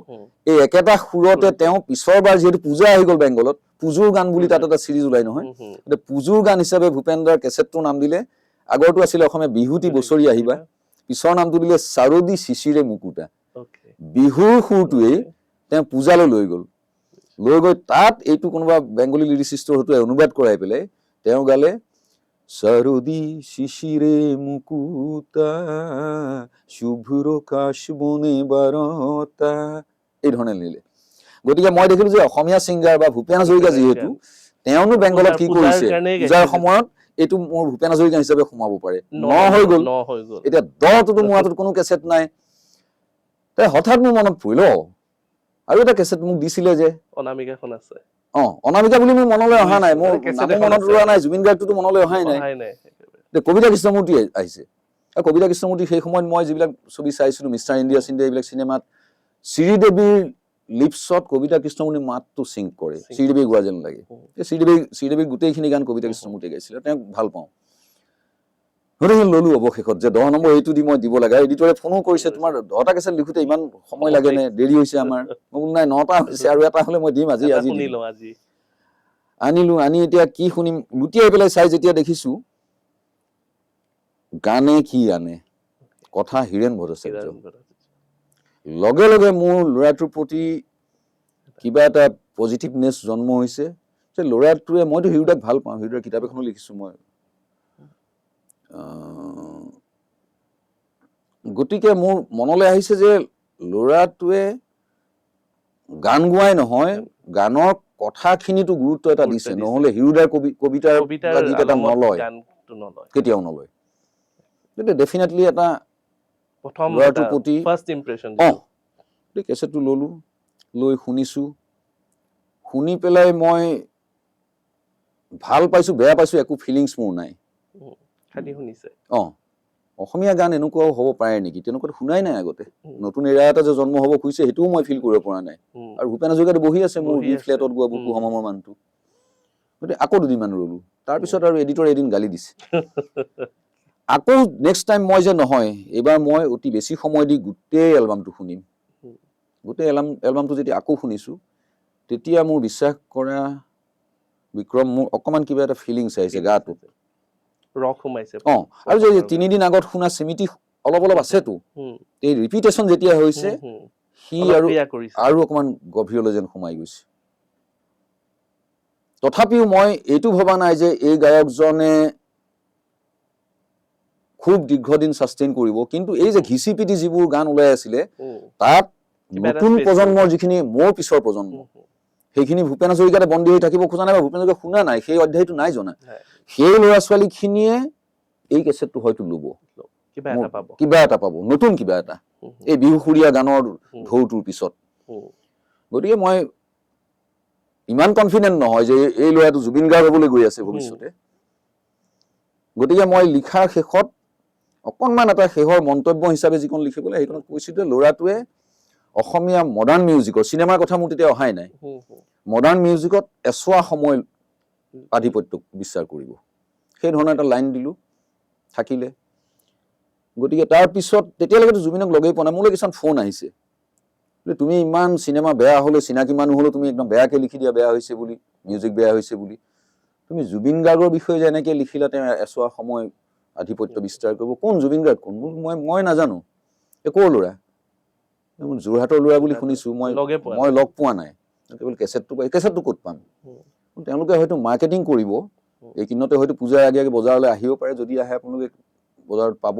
এই একেটা সুৰতে তেওঁ পিছৰবাৰ যিহেতু পূজা আহি গ'ল বেংগলত, পুজুৰ গান বুলি তাত এটা চিৰিজ ওলাই নহয়, এতিয়া পুজুৰ গান হিচাপে ভূপেন্দ্ৰৰ কেছেটটোৰ নাম দিলে, আগৰটো আছিলে অসমীয়া বিহুতি বছৰি আহিবা, পিছৰ নামটো দিলে চাৰদী শিশিৰে মুকুতা। বিহুৰ সুৰটোৱেই তেওঁ পূজালৈ লৈ গ'ল, লৈ গৈ তাত এইটো কোনোবা বেংগলী লিৰিচিষ্টৰ হয়তো অনুবাদ কৰাই পেলাই তেওঁ গালে চাৰদী শিশিৰে মুকুতা শুভ্ৰ কাশ বনে বাৰতা, এই ধৰণে নিলে। গতিকে মই দেখিলো যে অসমীয়া ছিংগাৰ বা ভূপেন হাজৰিকা যিহেতু তেওঁনো বেংগলত কি কৰিছে, পূজাৰ সময়ত এইটো মোৰ ভূপেন হাজৰিকা হিচাপে সোমাব পাৰে, হৈ গ'ল। এতিয়া দটোতো মোৰ হাতত কোনো কেছেট নাই, হঠাৎ মোৰ মনত পৰিল আৰু এটা কেছেট মোক দিছিলে যে অনামিকাখন আছে। অনামিকা বুলি মোৰ মনলৈ অহা নাই, মোৰ নামো মনত ৰোৱা নাই, জুবিন গাৰ্গটোতো মনলৈ অহাই নাই। কবিতা কৃষ্ণমূৰ্তি আহিছে, আৰু কবিতা কৃষ্ণমূৰ্তি সেই সময়ত মই যিবিলাক ছবি চাইছিলো, মিষ্টাৰ ইণ্ডিয়া চিণ্ডিয়া এইবিলাক চিনেমাত শ্ৰীদেৱীৰ লিপছত কবিতা কৃষ্ণমূৰ্তিৰ মাতটো চিংক কৰে, শ্ৰীদেৱী গোৱা যেন লাগে। শ্ৰীদেৱীৰ গোটেইখিনি গান কবিতা কৃষ্ণমূৰ্তিয়ে গাইছিলে, তেওঁক ভাল পাওঁ। গতিকে ললো অৱশেষত যে 10 নম্বৰ এইটো দি মই দিব লাগে। এডিটৰে ফোনো কৰিছে, তোমাৰ 10টা কেছেট লিখোতে ইমান সময় লাগে নে, দেৰি হৈছে আমাৰ। মই বোলো নাই, 9টা হৈছে, আৰু এটা হলে মই দিম আজি। আনিলো, আনি এতিয়া কি শুনিম লুটিয়াই পেলাই চাই যেতিয়া দেখিছো গানে কি আনে, কথা হীৰেণ ভট্টাচাৰ্য। লগে লগে মোৰ ল'ৰাটোৰ প্ৰতি কিবা এটা পজিটিভনেছ জন্ম হৈছে যে ল'ৰাটোৱে, মইতো হিৰুদাক ভাল পাওঁ, হিৰুদাৰ কিতাপ এখনো লিখিছো মই। গতিকে মোৰ মনলৈ আহিছে যে ল'ৰাটোৱে গান গোৱাই নহয়, গানৰ কথাখিনিতো গুৰুত্ব এটা দিছে, নহলে হিৰুদাৰ কবিতাৰ গীত এটা নলয়, কেতিয়াও নলয়। ডেফিনেটলি এটা ল'ৰাটোৰ প্ৰতি কেছেটটো ললো, লৈ শুনিছো, শুনি পেলাই মই ভাল পাইছো বেয়া পাইছো একো ফিলিংছ মোৰ নাই। অসমীয়া গান এনেকুৱাও হ'ব পাৰে নেকি, তেনেকুৱাতো শুনাই নাই আগতে। নতুন এৰা এটা যে জন্ম হ'ব খুজিছে সেইটোও মই ফিল কৰিব পৰা নাই। আৰু ভূপেন হাজৰিকাটো বহি আছে মোৰ বি ফ্লেটত গোৱা বুকু সমামৰ মানুহটো। গতিকে আকৌ দুদিনমান ৰলো, তাৰপিছত আৰু এডিটৰে এদিন গালি দিছে। আকৌ নেক্সট টাইম মই যে নহয়, এইবাৰ মই অতি বেছি সময় দি গোটেই এলবামটো শুনিম। গোটেই এলবামটো যেতিয়া আকৌ শুনিছো, তেতিয়া মোৰ বিশ্বাস কৰা বিক্ৰম, মোৰ অকমান কিবা এটা ফিলিংছ আহিছে গাটো, ৰস সোমাইছে। আৰু যে 3 দিন আগত শুনা স্মৃতি অলপ অলপ আছেতো, এই ৰিপিটেশ্যন যেতিয়া হৈছে সি আৰু অকমান গভীৰলৈ যেন সোমাই গৈছে। তথাপিও মই এইটো ভবা নাই যে এই গায়কজনে খুব দীৰ্ঘদিন ছাষ্টেইন কৰিব, কিন্তু এই যে ঘিচি পিটি যিবোৰ গান ওলাই আছিলে তাত নতুন প্ৰজন্মৰ যিখিনি মোৰ পিছৰ প্ৰজন্ম, সেইখিনি ভূপেন হাজৰিকাতে বন্দী হৈ থাকিব খোজা নাই বা ভূপেন হাজৰিকা শুনা নাই, সেই অধ্যায়টো নাই জনা। সেই ল'ৰা ছোৱালী খিনিয়ে এই কেছেটটো হয়তো লব, কিবা এটা পাব, নতুন কিবা এটা, এই বিহুসুৰীয়া গানৰ ঢৌটোৰ পিছত। গতিকে মই ইমান কনফিডেন্ট নহয় যে এই ল'ৰাটো জুবিন গাৰ্গ হ'বলৈ গৈ আছে ভৱিষ্যতে। গতিকে মই লিখাৰ শেষত অকণমান এটা শেষৰ মন্তব্য হিচাপে যিখন লিখিবলৈ, সেইখনত কৈছো যে ল'ৰাটোৱে অসমীয়া মডাৰ্ণ মিউজিকৰ, চিনেমাৰ কথা মোৰ তেতিয়া অহাই নাই, মডাৰ্ণ মিউজিকত এছোৱা সময় আধিপত্যক বিশ্বাস কৰিব, সেই ধৰণৰ এটা লাইন দিলো, থাকিলে। গতিকে তাৰপিছত তেতিয়ালৈকেতো জুবিনক লগেই পোৱা নাই, মোলৈ কিছুমান ফোন আহিছে, তুমি ইমান চিনেমা বেয়া হলে, চিনাকি মানুহ হলেও তুমি একদম বেয়াকে লিখি দিয়া, বেয়া হৈছে বুলি, মিউজিক বেয়া হৈছে বুলি। তুমি জুবিন গাৰ্গৰ বিষয়ে যে এনেকে লিখিলা, তেওঁ এছোৱা সময় আধিপত্য বিস্তাৰ কৰিব, কোন জুবিন গাৰ্গ কোন? মই নাজানো, ক'ৰ ল'ৰা? যোৰহাটৰ ল'ৰা বুলি শুনিছো, মই লগ পোৱা নাই, কেৱল কেছেটটো ক'ত পাম? তেওঁলোকে হয়তো মাৰ্কেটিং কৰিব, এইখিনিতে হয়তো পূজাৰ আগে আগে বজাৰলৈ আহিব পাৰে, যদি আহে আপোনালোকে বজাৰত পাব।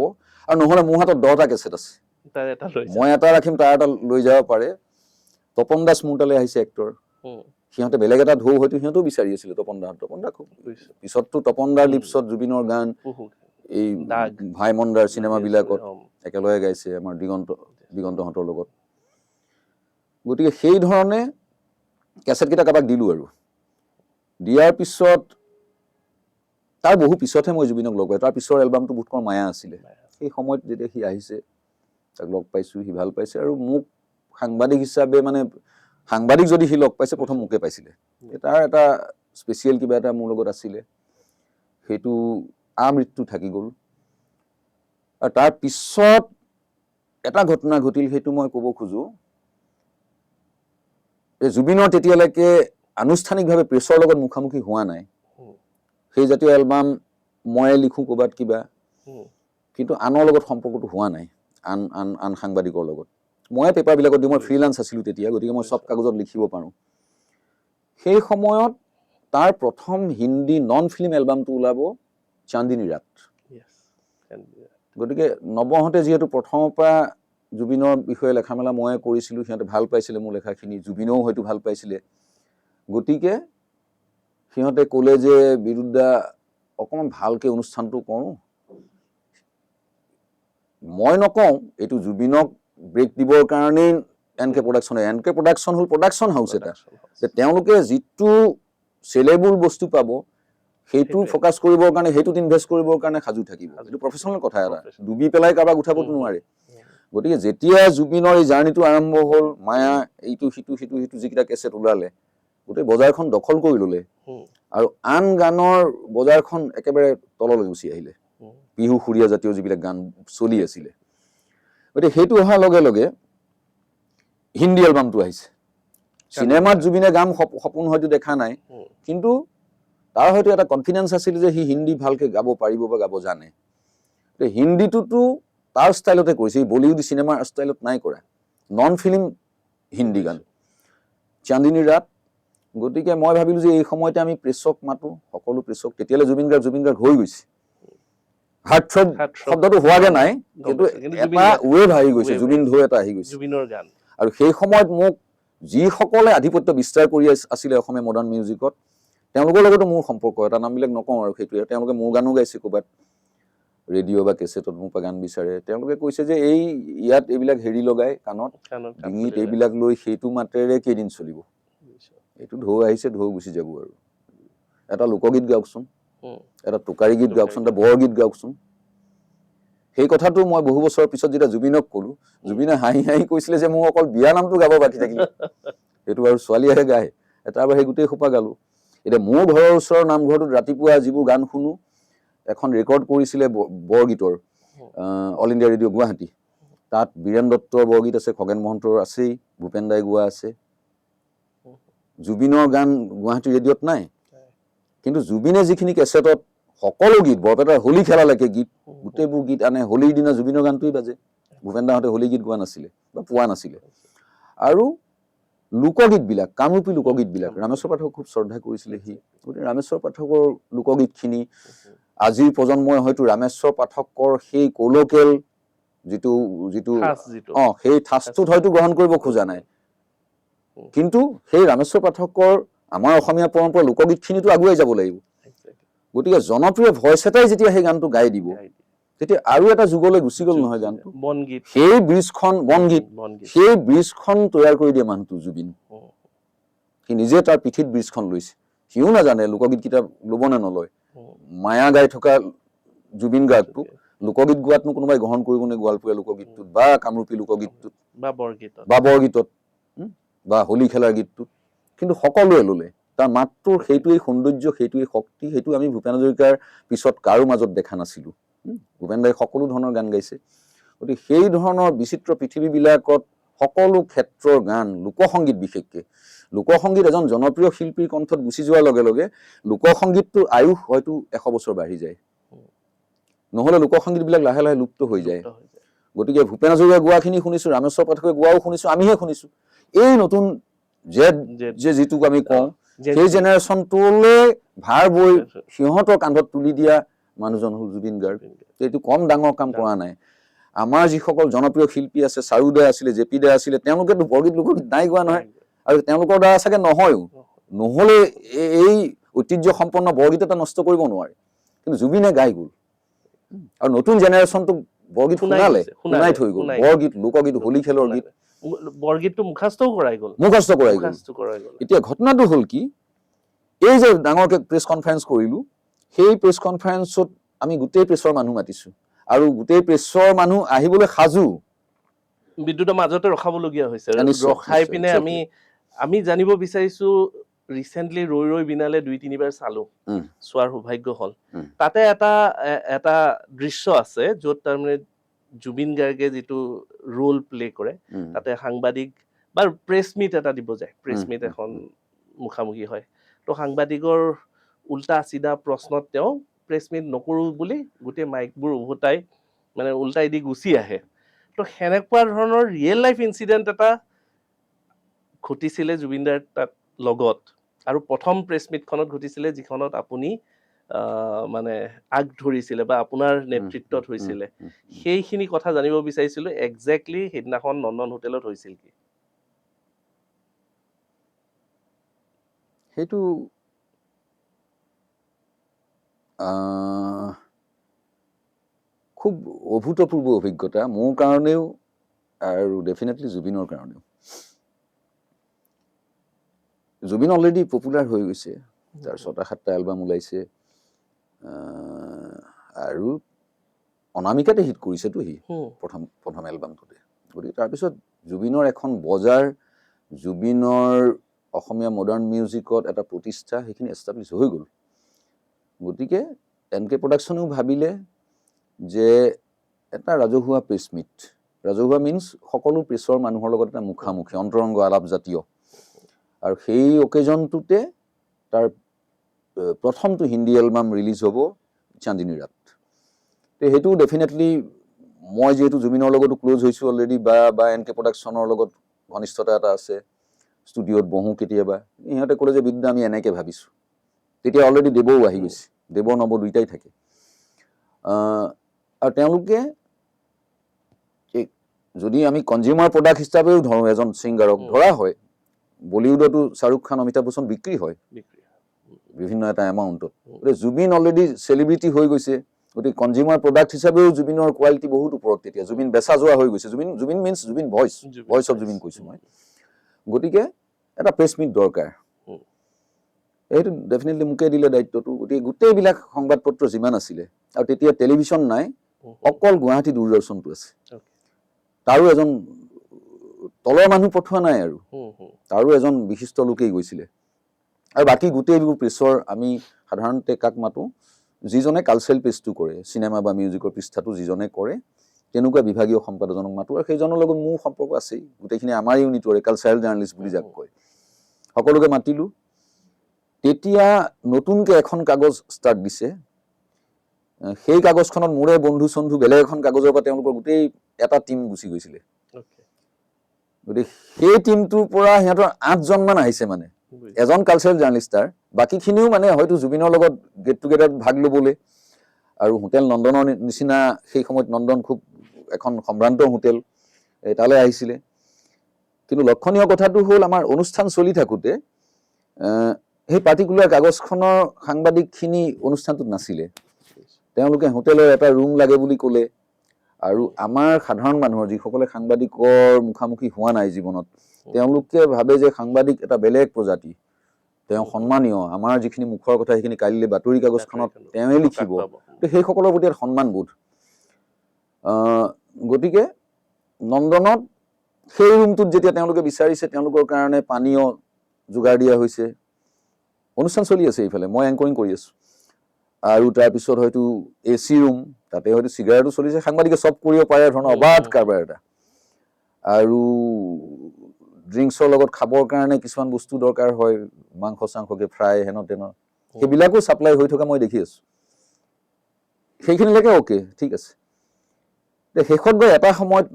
আৰু নহলে মোৰ হাতত 10টা কেছেট আছে, মই এটা ৰাখিম, তাৰ এটা লৈ যাব পাৰে। তপন দাস মোৰ তালৈ আহিছে, এক্টৰ, সিহঁতে বেলেগ এটা ঢৌ হয়তো সিহঁতেও বিচাৰি আছিলে। তপন দা খুব পিছততো তপন দাৰ লিপছত জুবিনৰ গান এই ভাইমন্দাৰ চিনেমা বিলাকত একেলগে গাইছে আমাৰ দিগন্তহঁতৰ লগত। গতিকে সেই ধৰণে কেছেট কেইটা কাৰোবাক দিলো, আৰু দিয়াৰ পিছত তাৰ বহু পিছতহে মই জুবিনক লগ পাই, তাৰ পিছৰ এলবামটো বোধকৰ মায়া আছিলে। সেই সময়ত যেতিয়া সি আহিছে, তাক লগ পাইছো, সি ভাল পাইছে, আৰু মোক সাংবাদিক হিচাপে, মানে সাংবাদিক যদি সি লগ পাইছে, প্ৰথম মোকে পাইছিলে। তাৰ এটা স্পেচিয়েল কিবা এটা মোৰ লগত আছিলে, সেইটো আমৃত্যু থাকি গ'ল। আৰু তাৰ পিছত এটা ঘটনা ঘটিল, সেইটো মই ক'ব খোজো। জুবিনৰ তেতিয়ালৈকে আনুষ্ঠানিকভাৱে প্ৰেছৰ লগত মুখামুখি হোৱা নাই। সেই জাতীয় এলবাম ময়ে লিখোঁ ক'ৰবাত কিবা, কিন্তু আনৰ লগত সম্পৰ্কটো হোৱা নাই, আন আন আন সাংবাদিকৰ লগত। ময়ে পেপাৰবিলাকত দিওঁ, মই ফ্ৰীলান্স আছিলোঁ তেতিয়া, গতিকে মই চব কাগজত লিখিব পাৰোঁ। সেই সময়ত তাৰ প্ৰথম হিন্দী নন ফিল্ম এলবামটো ওলাব চান্দিনী ৰাত। গতিকে নৱহঁতে যিহেতু প্ৰথমৰ পৰা জুবিনৰ বিষয়ে লেখা মেলা ময়ে কৰিছিলোঁ, সিহঁতে ভাল পাইছিলে মোৰ লেখাখিনি, জুবিনেও হয়তো ভাল পাইছিলে। গতিকে সিহঁতে ক'লে যে বিৰুদ্ধা অকণমান ভালকৈ অনুষ্ঠানটো কৰোঁ। মই নকওঁ, এইটো জুবিনক ব্ৰেক দিবৰ কাৰণেই এনকে প্ৰডাকশ্যন হ'ল প্ৰডাকশ্যন হাউচ এটা, যে তেওঁলোকে যিটো চেলেবল বস্তু পাব সেইটো ফ'কাছ কৰিবৰ কাৰণে, সেইটোত ইনভেষ্ট কৰিবৰ কাৰণে সাজু থাকিব। এইটো প্ৰফেশ্যনেল কথা এটা, ডুবি পেলাই কাৰোবাক উঠাবতো নোৱাৰে। গতিকে যেতিয়া জুবিনৰ এই জাৰ্ণিটো আৰম্ভ হ'ল, মায়া এইটো সিটো যিকেইটা কেছেট ওলালে, গোটেই বজাৰখন দখল কৰি ল'লে আৰু আন গানৰ বজাৰখন একেবাৰে তললৈ গুচি আহিলে। বিহু সুৰীয়া জাতীয় যিবিলাক গান চলি আছিলে, গতিকে সেইটো অহাৰ লগে লগে হিন্দী এলবামটো আহিছে। চিনেমাত জুবিনে গান সপোন হয়তো দেখা নাই, কিন্তু তাৰ হয়তো এটা কনফিডেঞ্চ আছিল যে সি হিন্দী ভালকৈ গাব পাৰিব বা গাব জানে। হিন্দীটোতো তাৰ ষ্টাইলতে কৰিছে, এই বলিউড চিনেমাৰ ষ্টাইলত নাই কৰা, নন ফিল্ম হিন্দী গান, চান্দিনী ৰাত। গতিকে মই ভাবিলোঁ যে এই সময়তে আমি প্ৰেছক মাতোঁ, সকলো প্ৰেছক। তেতিয়ালৈ জুবিন গাৰ্গ হৈ গৈছে, হাৰ্টথ্ৰব শব্দটো হোৱাগে নাই, কিন্তু এটা ৱেভ আহি গৈছে, জুবিন ঢৌ এটা আহি গৈছে। আৰু সেই সময়ত মোক যিসকলে আধিপত্য বিস্তাৰ কৰি আছিলে অসমীয়া মডাৰ্ণ মিউজিকত, তেওঁলোকৰ লগতো মোৰ সম্পৰ্ক, এটা নামবিলাক নকওঁ আৰু সেইটোৱে। তেওঁলোকে মোৰ গানো গাইছে ক'ৰবাত, ৰেডিঅ' বা কেছেটত মোৰ পৰা গান বিচাৰে। তেওঁলোকে কৈছে যে এই ইয়াত এইবিলাক হেৰি লগাই কাণত, ডিঙিত এইবিলাক লৈ সেইটো মাতেৰে কেইদিন চলিব, এইটো ঢৌ আহিছে, ঢৌ গুচি যাব। আৰু এটা লোকগীত গাওকচোন, এটা টোকাৰী গীত গাওকচোন, এটা বৰগীত গাওকচোন। সেই কথাটো মই বহু বছৰৰ পিছত যেতিয়া জুবিনক ক'লো, জুবিনে হাঁহি হাঁহি কৈছিলে যে মোৰ অকল বিয়া নামটো গাব বাকী থাকিলে, সেইটো আৰু ছোৱালীয়েহে গায়, তাৰ বাহিৰে গোটেই সোপা গালো। এতিয়া মোৰ ঘৰৰ ওচৰৰ নামঘৰটোত ৰাতিপুৱা যিবোৰ গান শুনো, এখন ৰেকৰ্ড কৰিছিলে বৰগীতৰ, অল ইণ্ডিয়া ৰেডিঅ' গুৱাহাটী। তাত বীৰেন দত্তৰ বৰগীত আছে, খগেন মহন্তৰ আছেই, ভূপেন দাই গোৱা আছে। জুবিনৰ গান গুৱাহাটী ৰেডিঅ'ত নাই, কিন্তু জুবিনে যিখিনি কেছেটত সকলো গীত, বৰপেটাৰ হোলী খেলালৈকে গীত, গোটেইবোৰ গীত আনে। হোলীৰ দিনা জুবিনৰ গানটোৱেই বাজে, ভূপেন দাহঁতে হোলী গীত গোৱা নাছিলে বা পোৱা নাছিলে। আৰু লোকগীতবিলাক, কামৰূপী লোকগীতবিলাক, ৰামেশ্বৰ পাঠকক খুব শ্ৰদ্ধা কৰিছিলে সি। গতিকে ৰামেশ্বৰ পাঠকৰ লোকগীতখিনি আজিৰ প্ৰজন্মই হয়তো ৰামেশ্বৰ পাঠকৰ সেই কলকেল যিটো সেই ঠাচটোত হয়তো গ্ৰহণ কৰিব খোজা নাই, কিন্তু সেই ৰামেশ্বৰ পাঠকৰ আমাৰ অসমীয়া পৰম্পৰা লোকগীতখিনিতো আগুৱাই যাব লাগিব। গতিকে জনপ্ৰিয় ভইচ এটাই যেতিয়া সেই গানটো গাই দিব, তেতিয়া আৰু এটা যুগলৈ গুচি গ'ল নহয় গানটো। সেই ব্ৰিজখন, বনগীত, সেই ব্ৰিজখন তৈয়াৰ কৰি দিয়ে মানুহটো জুবিন। সি নিজে তাৰ পিঠিত ব্ৰিজখন লৈছে, সিও নাজানে লোকগীতকেইটা ল'ব নে নলয়। মায়া গাই থকা জুবিন গাৰ্গটোক লোকগীত গোৱাতনো কোনোবাই গ্ৰহণ কৰিব নে, গোৱালপৰীয়া লোকগীতটোত বা কামৰূপী লোকগীতটোত বা বৰগীতত বা হোলী খেলাৰ গীতটোত, কিন্তু সকলোৱে ল'লে। তাৰ মাতটোৰ সেইটোৱেই সৌন্দৰ্য, সেইটোৱেই শক্তি, সেইটো আমি ভূপেন হাজৰিকাৰ পিছত কাৰো মাজত দেখা নাছিলোঁ। ভূপেন দাই সকলো ধৰণৰ গান গাইছে। গতিকে সেই ধৰণৰ বিচিত্ৰ পৃথিৱীবিলাকত সকলো ক্ষেত্ৰৰ গান, লোকসংগীত বিশেষকৈ, লোকসংগীত এজন জনপ্ৰিয় শিল্পীৰ কণ্ঠত গুচি যোৱাৰ লগে লগে লোকসংগীতটোৰ আয়ুস হয়তো 100 বছৰ বাঢ়ি যায়, নহ'লে লোকসংগীতবিলাক লাহে লাহে লুপ্ত হৈ যায়। গতিকে ভূপেন হাজৰিকাই গোৱাখিনি শুনিছোঁ, ৰামেশ্বৰ পাঠকে গোৱাও শুনিছোঁ, আমিহে শুনিছোঁ। এই নতুন যিটোক আমি কওঁ, সেই জেনেৰেশ্যনটোলৈ ভাৰ বৈ সিহঁতৰ কান্ধত তুলি দিয়া মানুহজন হ'ল জুবিন গাৰ্গ। এইটো কম ডাঙৰ কাম কৰা নাই। আমাৰ যিসকল জনপ্ৰিয় শিল্পী আছে, চাৰু দা আছিলে, জেপি দা আছিলে, তেওঁলোকেতো বৰগীত লোকগীত নাই গোৱা নহয়, আৰু তেওঁলোকৰ দ্বাৰা চাগে নহয়ও। নহ'লে এই ঐতিহ্য সম্পন্ন বৰগীত এটা নষ্ট কৰিব নোৱাৰে, কিন্তু জুবিনে গাই গ'ল আৰু নতুন জেনেৰেশ্যনটোক বৰগীত শুনাই থৈ গ'ল। বৰগীত, লোকগীত, হোলী খেলৰ গীত, বৰগীতটো মুখাস্তও কৰাই গ'ল। এতিয়া ঘটনাটো হ'ল কি, এই যে ডাঙৰকৈ প্ৰেছ কনফাৰেন্স কৰিলোঁ, সেই প্ৰেছ কনফাৰেন্সত আমি গোটেই প্ৰেছৰ মানুহ মাতিছোঁ, আৰু গোটেই প্ৰেছৰ মানুহ আহিবলৈ সাজু। বিদ্যুতৰ মাজতে ৰখাবলগীয়া হৈছে, ৰখাই পিনে আমি জানিব বিচাৰিছোঁ ৰিচেণ্টলি ৰৈ ৰৈ বিনালে 2-3বাৰ চালো চোৱাৰ সৌভাগ্য হ'ল তাতে এটা দৃশ্য আছে য'ত তাৰমানে জুবিন গাৰ্গে যিটো ৰোল প্লে কৰে তাতে সাংবাদিক বা প্ৰেছ মিট এটা দিব যায় প্ৰেছ মিট এখন মুখামুখি হয় তো সাংবাদিকৰ উল্টা চিধা প্ৰশ্নত তেওঁ প্ৰেছ মিট নকৰোঁ বুলি গোটেই মাইকবোৰ উভতাই মানে উল্টাই দি গুচি আহে তো সেনেকুৱা ধৰণৰ ৰিয়েল লাইফ ইনচিডেণ্ট এটা ঘটিছিলে জুবিনদাৰ তাত লগত আৰু প্ৰথম প্ৰেছ মিটখনত ঘটিছিলে যিখনত আপুনি মানে আগ ধৰিছিলে বা আপোনাৰ নেতৃত্বত হৈছিলে সেইখিনি কথা জানিব বিচাৰিছিলোঁ একজেক্টলি সেইদিনাখন নন্দন হোটেলত হৈছিল কি সেইটো খুব অভূতপূৰ্ব অভিজ্ঞতা মোৰ কাৰণেও আৰু ডেফিনেটলি জুবিনৰ কাৰণেও জুবিন অলৰেডি পপুলাৰ হৈ গৈছে তাৰ 6-7টা এলবাম ওলাইছে আৰু অনামিকাতে হিট কৰিছেতো সি প্ৰথম এলবামটোতে গতিকে তাৰপিছত জুবিনৰ এখন বজাৰ জুবিনৰ অসমীয়া মডাৰ্ণ মিউজিকত এটা প্ৰতিষ্ঠা সেইখিনি এষ্টাব্লিছ হৈ গ'ল গতিকে NK প্ৰডাকশ্যনেও ভাবিলে যে এটা ৰাজহুৱা প্ৰেছ মিট ৰাজহুৱা মিনছ সকলো প্ৰেছৰ মানুহৰ লগত এটা মুখামুখি অন্তৰংগ আলাপ জাতীয় আৰু সেই অকেজনটোতে তাৰ প্ৰথমটো হিন্দী এলবাম ৰিলিজ হ'ব চান্দিনী ৰাত তো সেইটো ডেফিনেটলি মই যেহেতু জুবিনৰ লগতো ক্লোজ হৈছোঁ অলৰেডি বা NK প্ৰডাকশ্যনৰ লগত ঘনিষ্ঠতা এটা আছে ষ্টুডিঅ'ত বহোঁ কেতিয়াবা ইহঁতে ক'লে যে বিদ্যা আমি এনেকৈ ভাবিছোঁ তেতিয়া অলৰেডি দেৱও আহি গৈছে দেৱ নৱ দুইটাই থাকে আৰু তেওঁলোকে যদি আমি কনজিউমাৰ প্ৰডাক্ট হিচাপেও ধৰোঁ এজন ছিংগাৰক ধৰা হয় বলিউডতো শ্বাহৰুখ খান অমিতাভ বচ্চন বিক্ৰী হয় বিভিন্ন এটা এমাউণ্টত গতিকে জুবিন অলৰেডি চেলিব্ৰিটি হৈ গৈছে গতিকে কনজিউমাৰ প্ৰডাক্ট হিচাপেও জুবিনৰ কোৱালিটি বহুত ওপৰত তেতিয়া জুবিন বেচা যোৱা হৈ গৈছে Zubeen means Zubeen voice of Zubeen কৈছোঁ মই গতিকে এটা প্ৰেছ মিট দৰকাৰ এইটো ডেফিনেটলি মোকে দিলে দায়িত্বটো গতিকে গোটেইবিলাক সংবাদ পত্ৰ যিমান আছিলে আৰু তেতিয়া টেলিভিশ্যন নাই অকল গুৱাহাটী দূৰদৰ্শনটো আছে তাৰো এজন তলৰ মানুহ পঠোৱা নাই আৰু তাৰো এজন বিশিষ্ট লোকেই গৈছিলে আৰু বাকী গোটেইবোৰ প্ৰেছৰ আমি সাধাৰণতে কাক মাতোঁ যিজনে কালচাৰেল পেজটো কৰে চিনেমা বা মিউজিকৰ পৃষ্ঠাটো যিজনে কৰে তেনেকুৱা বিভাগীয় সম্পাদকজনক মাতোঁ আৰু সেইজনৰ লগত মোৰ সম্পৰ্ক আছেই গোটেইখিনি আমাৰ ইউনিটৰে কালচাৰেল জাৰ্নেলিষ্ট বুলি যাক কয় সকলোকে মাতিলোঁ তেতিয়া নতুনকৈ এখন কাগজ ষ্টাৰ্ট দিছে সেই কাগজখনত মোৰে বন্ধু চন্ধু বেলেগ এখন কাগজৰ পৰা তেওঁলোকৰ গোটেই এটা টীম গুচি গৈছিলে গতিকে সেই টীমটোৰ পৰা সিহঁতৰ 8জনমান আহিছে মানে এজন কালচাৰেল জাৰ্নেলিষ্ট তাৰ বাকীখিনিও মানে হয়তো জুবিনৰ লগত গেট টুগেডাৰত ভাগ ল'বলৈ আৰু হোটেল নন্দনৰ নিচিনা সেই সময়ত নন্দন খুব এখন সম্ভ্ৰান্ত হোটেল তালৈ আহিছিলে কিন্তু লক্ষণীয় কথাটো হ'ল আমাৰ অনুষ্ঠান চলি থাকোঁতে সেই পাৰ্টিকুলাৰ কাগজখনৰ সাংবাদিকখিনি অনুষ্ঠানটোত নাছিলে তেওঁলোকে হোটেলৰ এটা ৰুম লাগে বুলি ক'লে আৰু আমাৰ সাধাৰণ মানুহৰ যিসকলে সাংবাদিকৰ মুখামুখি হোৱা নাই জীৱনত তেওঁলোকে ভাবে যে সাংবাদিক এটা বেলেগ প্ৰজাতি তেওঁ সন্মানীয় আমাৰ যিখিনি মুখৰ কথা সেইখিনি কাইলৈ বাতৰি কাগজখনত তেওঁৱে লিখিব তো সেইসকলৰ প্ৰতি এটা সন্মানবোধ গতিকে নন্দনত সেই ৰুমটোত যেতিয়া তেওঁলোকে বিচাৰিছে তেওঁলোকৰ কাৰণে পানীয় যোগাৰ দিয়া হৈছে অনুষ্ঠান চলি আছে এইফালে মই এংকৰিং কৰি আছোঁ আৰু তাৰপিছত হয়তো AC ৰুম তাতে হয়তো চিগাৰেটো চলিছে সাংবাদিকে চব কৰিব পাৰে ধৰণৰ অবাধ কাৰবাৰ এটা আৰু ড্ৰিংকছৰ লগত খাবৰ কাৰণে কিছুমান বস্তু দৰকাৰ হয় মাংস চাংসকে ফ্ৰাই হেন তেন সেইবিলাকো ছাপ্লাই হৈ থকা মই দেখি আছোঁ সেইখিনিলৈকে অ'কে ঠিক আছে শেষত গৈ এটা সময়ত